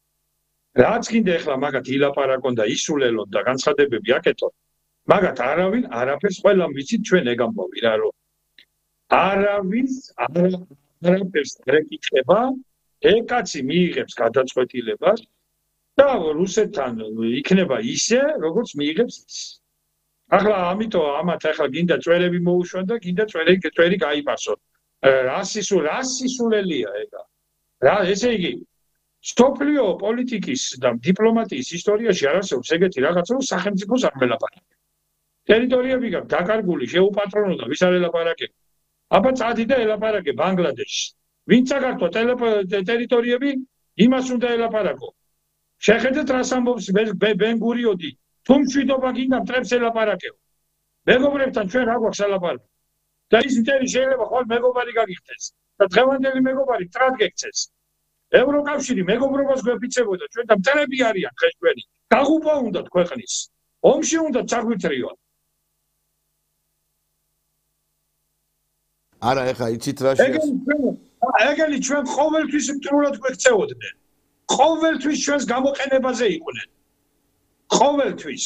რაც კიდე ახლა მაგათ ილაპარაკონ და ისულელონ და განცხადებები აკეთონ მაგათ არავინ არაფერს ყველამ ვიცით ჩვენ ეგ ამბობი რა რომ არავის არაფერს არ ეკითხება ეგ კაცი მიიღებს გადაწყვეტილებას და რუსეთთან იქნება ისე როგორც მიიღებს ის ახლა ამიტომ ამათ ახლა გინდა წვერები მოუშვან და გინდა წვერი გაიპასონ რასისულელია ეგა რა ესე იგი სოფლიო პოლიტიკის და დიპლომატიის ისტორიაში არ არსებობს ეგეთი რაღაცა რომ სახელმწიფოს არ ველაპარაკება ტერიტორიები გაქვს დაკარგული შეუპატრონო და ვის არ ელაპარაკება აბა წადი და ელაპარაკე ბანგლადეშს ვინ საქართველოს ტერიტორიები იმას უნდა ელაპარაკო შეხედეთ რას ამბობს ბენ-გურიონი თუ მშვიდობა გინდა მტრებს ელაპარაკეო მეგობრებთან ჩვენ რა გვაქვს ელაპარაკო და ის მტერი შეიძლება ხოლმე მეგობარი გაგიხდეს და დღევანდელი მეგობარი ტრად გექცეს ევროკავშირი მეგობრობას გვეფიცებოდა ჩვენ და მტრები არიან ხეშვენი გაღუპა უნდათ ქვეყნის ომში უნდა წაგვიწრიონ არა ეხა იცით რა ეგელი ჩვენ ყოველთვის მტრულად გვექცეოდნენ ყოველთვის ჩვენს გამოყენებაზე იყვნენ ყოველთვის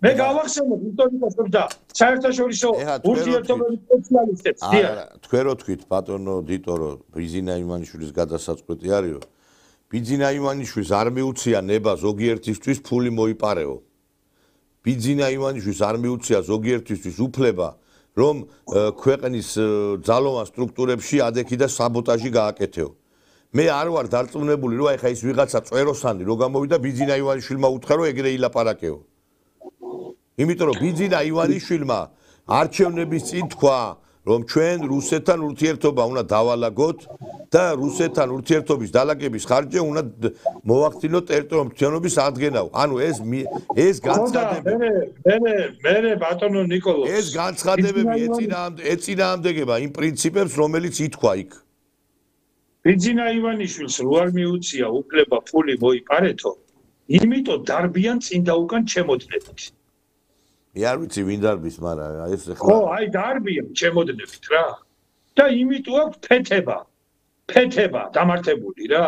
მე გავახსენებ ისტორიკოსებს და საერთაშორისო ურთიერთობების სპეციალისტებს არა თქვენ რო თქვით ბატონო დიტორო ბიძინა ივანიშვილის გადასაწყვეტი არისო ბიძინა ივანიშვილს არ მიუცია ნება ზოგიერთისთვის ფული მოიპარეო ბიძინა ივანიშვილს არ მიუცია ზოგიერთისთვის უფლება რომ ქვეყნის ძალოვან სტრუქტურებში ადექი და საბოტაჟი გააკეთეო მე არ ვარ დარწმუნებული რომ ეხა ის ვიღაცა წვეროსანი რო გამოვიდა ბიძინა ივანიშვილმა უთხრა რომ ეგრე ილაპარაკეო იმიტომ რომ ბიძინა ივანიშვილმა არჩევნების წინ თქვა რომ ჩვენ რუსეთთან ურთიერთობა უნდა დავალაგოთ და რუსეთთან ურთიერთობის დალაგების ხარჯზე უნდა მოვახდინოთ ტერიტორიული მთლიანობის ადგენა. ანუ ეს განცხადებები მე ბატონო ნიკოლოზ ეს განცხადებები ეწინააღმდეგება იმ პრინციპებს რომელიც ითქვა იქ. ბიძინა ივანიშვილს რო არ მიუწია უფლება ფული მოიპარეთო, იმიტომ დარბიან წინ და უკან ჩემოდნებით. მე არ ვიცი ვინ დარბის, მაგრამ ეს ახლა ხო, აი დარბიან ჩემოდნებით რა. და იმიტომ აქვს ფეთება დამართებული რა.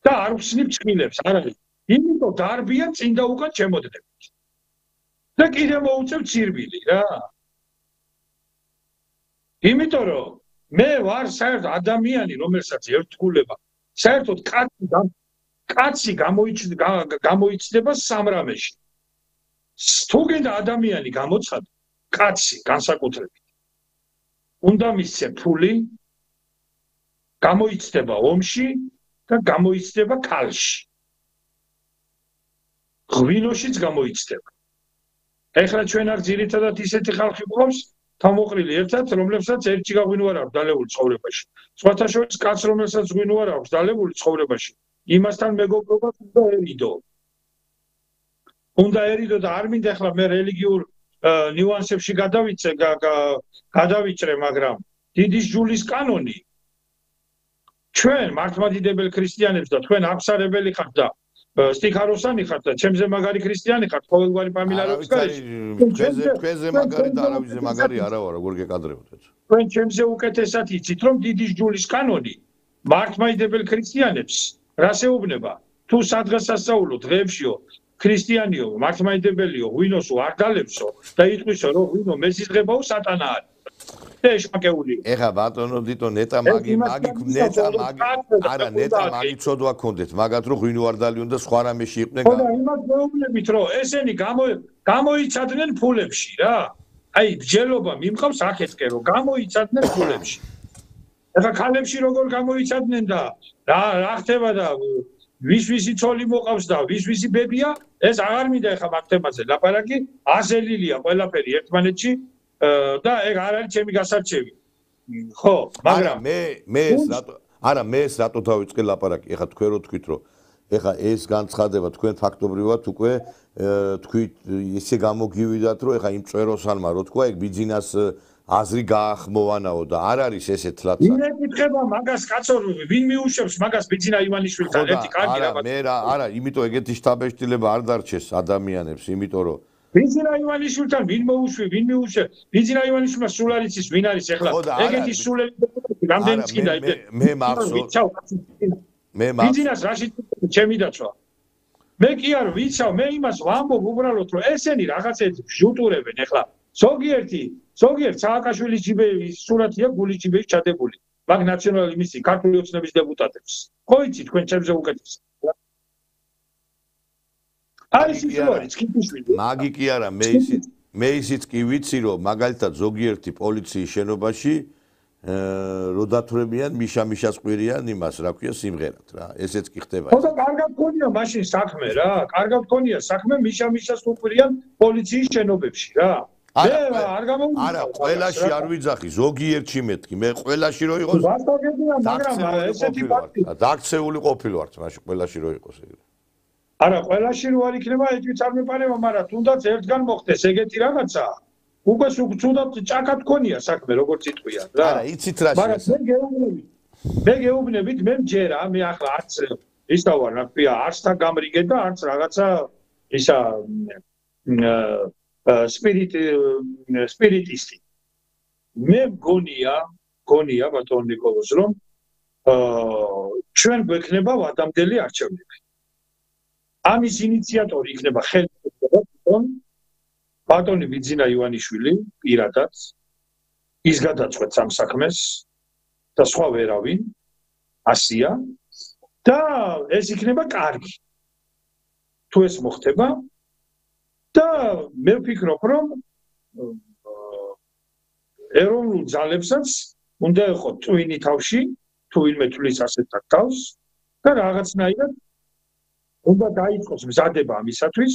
და არ ვხსნით წყილებს, არ არის. იმიტომ დარბიან წინ და უკან ჩემოდნებით. და კიდე მოუწევ ცირბილი რა. იმიტომ რომ მე ვარ საერთოდ ადამიანი, რომელსაც ერთგულება, საერთოდ კაცი გამოიცდება სამრამეში. თუ გინდა ადამიანი გამოცხადო, კაცი განსაკუთრებით. უნდა მისცე ფული, გამოიცდება ომში და გამოიცდება ქალში. ღვინოშიც გამოიცდება. ეხლა ჩვენ არ ძირითადად ისეთი ხალხი გვყავს, თავმოყრილი ერთად, რომლებსაც ერთში გაღვინო არ აქვს დალებული ცხოვრებაში. სხვათა შორის კაც, რომელსაც ღვინო არ აქვს დალებული ცხოვრებაში, იმასთან მეგობრობა უნდა ერიდო. უნდა ერიდო და არ მინდა ახლა მე რელიგიურ ნიუანსებში გადავიჭრე, მაგრამ დიდი ჯულის კანონი ჩვენ მართლმადიდებელ ქრისტიანებს და თქვენ აღსარებელი ხართ და სტიქაროსანი ხართ და ჩემზე მაგარი ქრისტიანი ხართ, ყოველგვარი ფამილარობის გარეშე. თქვენზე მაგარი და არავისზე მაგარი არა ვარ, როგორ გეკადრებოდეთ. თქვენ ჩემზე უკეთესად იცით, რომ დიდი ჯულის კანონი მართლმადიდებელ ქრისტიანებს რას ეუბნება? თუ სადღესასწაულო დღეებშიო ქრისტიანიო, მართლმადიდებელიო, ღვინოსო არ დალებსო და იტყვისო, რომ ღვინო მეზიზღებაო სატანა არის. და ეშმაკეული. ეხა ბატონო დიტო ნეტა მაგი ცოდვა გქონდეთ, მაგათ რომ ღვინო არ დალიონ და სხვა რამეში იყვნენ. ხო და იმას მეუბნებით, რომ ესენი გამოიცადნენ ფულებში რა. აი, ბჯელობა მიმყავს აქეთკე, რომ გამოიცადნენ ფულებში. ეხა ქალებში როგორ გამოიცადნენ და რა ხდება და ვისი ცოლი მოყავს და ვისი ბებია, ეს აღარ მინდა ეხა მაგ თემაზე ლაპარაკი, აზელილია ყველაფერი ერთმანეთში და ეგ არ არის ჩემი გასარჩევი. ხო, მაგრამ მე ეს რატო დავიწყე ლაპარაკი? ეხა თქვენ რო თქვით, რომ ეხა ეს განცხადება თქვენ ფაქტობრივად უკვე თქვით ისე გამოგივიდათ, რომ ეხა იმ წვეროსანმა რო თქვა, ეგ ბიძინას აზრი გაახმოვანაო და არ არის ესეთ ლაცა. ვინ ეკითხება მაგას კაცო, ვინ მიუშვებს მაგას ბიძინა ივანიშვილთან ერთი კარგი რაბა. მე არა, იმიტომ ეგეთი შთაბეჭდილება არ დარჩეს ადამიანებს, იმიტომ რომ ბიძინა ივანიშვილთან ვინ მიუშვებს? ბიძინა ივანიშვილმა სულ არ იცის ვინ არის ეხლა. ეგეთი სულელი რამდენი წკიდა იდე. მე მახსოვს. ბიძინას რაში ჩემი დაცვა. მე კი არ ვიცავ, მე იმას ვამბობ უბრალოდ რომ ესენი რაღაცეებს ჟუტურებენ ეხლა. ზოგიერთ სააკაშვილის ჯიბეის სურათია გულის ჯიბეის ჩადებული. მაგ ნაციონალური მისიის ქართული ოცნების დეპუტატებს. ხო იცი თქვენ ჩემზე უკეთეს. არის ის რომ არის კითხიშვილი. მაგი კი არა, მე ისიც კი ვიცი რომ მაგალითად ზოგიერთი პოლიციის შენობაში რო დათვრებიან მიშას ყვირიან იმას, რა ქვია, სიმღერად რა. ესეც კი ხდება. ხო და კარგად გქონია მაშინ საქმე რა. კარგად გქონია საქმე მიშას ყვირიან პოლიციის შენობებში რა. არა, ყველაში არ ვიძახი, ზოგიერთში მეთქი, მე ყველაში რო იყოს. მაგრამ ესეთი ფაქტი. დაქცეული ყოფილვართ, მაშინ ყველაში რო იყოს ეგრე. არა, ყველაში რო არ იქნება, ეჭვიც არ მეპარება, მაგრამ თუნდაც ერთგან მოხდეს ეგეთი რაღაცა. უკვე თუნდაც ჭაკად გქონია საქმე, როგორც იტყვიან რა. არა, იცით რა შეიძლება. მაგრამ მე გეუბნებით, მე მჯერა, მე ახლა არც ისა ვარ, რა ქვია, არც თან გამრიგე და არც რაღაცა ისა სპირიტისტი. მე მგონია ბატონ ნიკოლოზ, რომ ჩვენ გვექნება ვადამდელი არჩევნები. ამის ინიციატორი იქნება ბატონი ბიძინა ივანიშვილი პირადად, ის გადაწყვეტს ამ საქმეს და სხვა ვერავინ, ასია და ეს იქნება კარგი. თუ ეს მოხდება და მე ვფიქრობ, რომ ეროვნულ ძალებსაც უნდა ეყოთ ტვინი თავში, თუ ვინმე თulis ასეთ თავს და რაღაცნაირად უნდა დაიწყოს მზადება ამისათვის.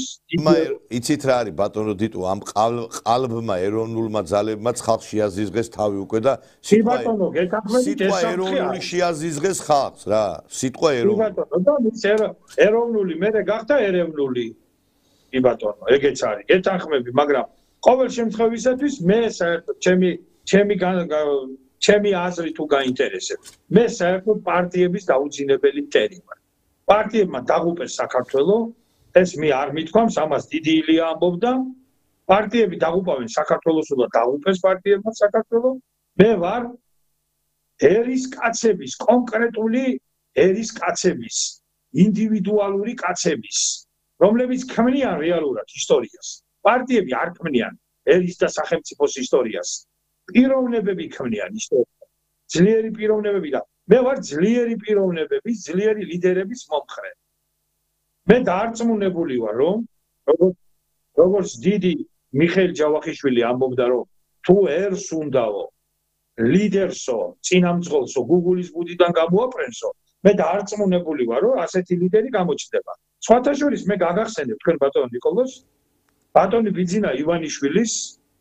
იცით რა არის ბატონო დიტო ამ ყალბმა ეროვნულმა ძალებმაც ხალხს შეაზიზღეს თავი უკვე და სიტყვა ეროვნული შეაზიზღეს ხალხს რა სიტყვა ეროვნული ბატონო და მის ეროვნული მე გახდა ეროვნული კი ბატონო ეგეც არის გეთანხმები მაგრამ ყოველ შემთხვევისათვის მე საერთოდ ჩემი აზრი თუ გაინტერესებს მე საერთოდ პარტიების დაუძინებელი მტერი ვარ პარტიებმა დაღუპეს საქართველოს ეს მე არ მithქვამს ამას დიდი ილია ამბობდა პარტიები დაღუპავენ საქართველოს და დაღუპეს პარტიებმა საქართველოს მე ვარ ერის კაცების კონკრეტული ერის კაცების ინდივიდუალური კაცების რომლებიც ქმნიან რეალურად ისტორიას პარტიები არ ქმნიან ერის და სახელმწიფოს ისტორიას პიროვნებები ქმნიან ისტორიას ძლიერი პიროვნებები და მე ვარ ძლიერი პიროვნებების, ძლიერი ლიდერების მომხრე. მე დაარწმუნებული ვარ, რომ როგორც დიდი მიხეილ ჯავახიშვილი ამბობდა, რომ თუ ერს უნდაო, ლიდერსო, წინამძღოლსო, გუგულის ბუდიდან გამოაპრენსო, მე დაარწმუნებული ვარ, რომ ასეთი ლიდერი გამოჩნდება. სხვათა შორის მე გაგახსენებ თქვენ ბატონ ნიკოლოზ, ბატონი ბიძინა ივანიშვილის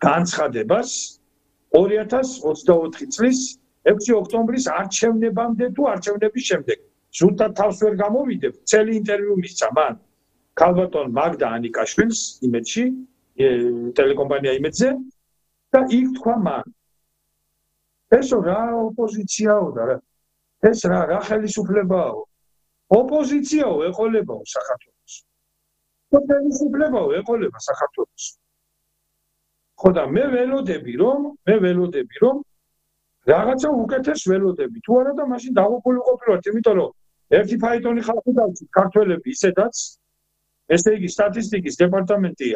განცხადებას 2024 წლის 6 ოქტომბრის არჩევნებამდე თუ არჩევნების შემდეგ. ზუსტად თავს ვერ გამოვიდებ, წელი ინტერვიუ მისცა მან ქალბატონ მაგდა ანიკაშვილს იმედში, ტელეკომპანია იმედზე და იქ თქვა მან ესო რა ოპოზიციაო და ეს რა ხელისუფლებაო. ოპოზიციაო ეყოლებაო საქართველოს. ხელისუფლებაო ეყოლება საქართველოს. ხო და მე ველოდები რომ რაღაცა უკეთეს ველოდები თუ არა და მაშინ დაღუპული ყოფილვართ იმიტომ რომ ერთი ფაიტონი ხალხი დავჭით ქართველები ისედაც ესე იგი სტატისტიკის დეპარტამენტი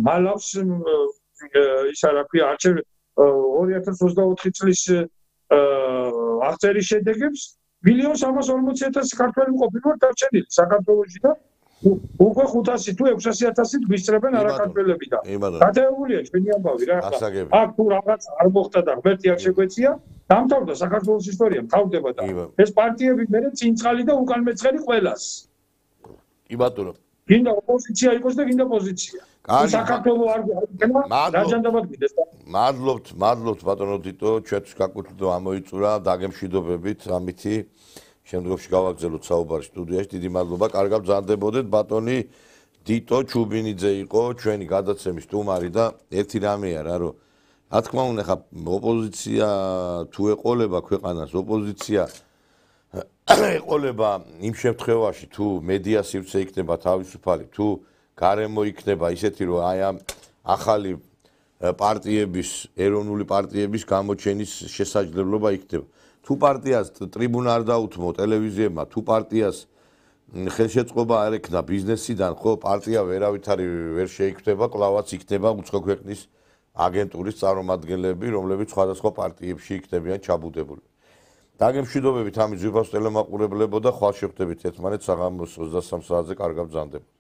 მალავს ისა რა ქვია 2024 წლის აღწერის შედეგებს 1.340.000 ქართველი ყოფილვართ დარჩენილი საქართველოში და უკვე 500 თუ 600.000 გვისწრებენ არაქართველები და გადაებულია ჩვენი ამბავი რა აქ თუ რაღაც არ მოხდა და ღმერთი არ შეგვეცია დამთავრდა საქართველოს ისტორია მთავრდება და ეს პარტიები მერე წინწყალი და უკანმეწყერი ყველას კი ბატონო გინდა ოპოზიცია იყოს და გინდა პოზიცია საქართველოს არ იქნება რაჯანდაბად გიდეს მადლობთ ბატონო დიტო ჩვენს გაკუთვნილ ამოიწურა დაგემშვიდობებით ამითი შემდგომში გავაგზავნოთ საუბარი სტუდიაში. დიდი მადლობა. კარგად ბრძანდებოდეთ. ბატონი დიტო ჩუბინიძე იყო ჩვენი გადაცემის სტუმარი და ერთი რამეა რა რომ რა თქმა უნდა ხა ოპოზიცია თუ ეყოლება ქვეყანას, ოპოზიცია ეყოლება იმ შემთხვევაში თუ მედია სივრცე იქნება თავისუფალი, თუ გარემო იქნება ისეთი რომ აი ამ ახალი პარტიების, ეროვნული პარტიების გამოჩენის შესაძლებლობა იქნება. თუ პარტიას ტრიბუნა არ დაუთმო ტელევიზიებმა, თუ პარტიას ხელშეწყობა არ ექნა ბიზნესიდან, ხო, პარტია ვერავითარი ვერ შეიქმნება, კლავაც იქნება უცხო ქვეყნის აგენტურის წარმომადგენლები, რომლებიც სხვადასხვა პარტიებში იქნებიან ჩაბუდებული. დაგემშვიდობებით ამის ძვირფას ტელემაყურებლებო და ხვალ შევხვდებით ერთმანეთს საღამოს 23 საათზე კარგად ბრძანდებოდეთ.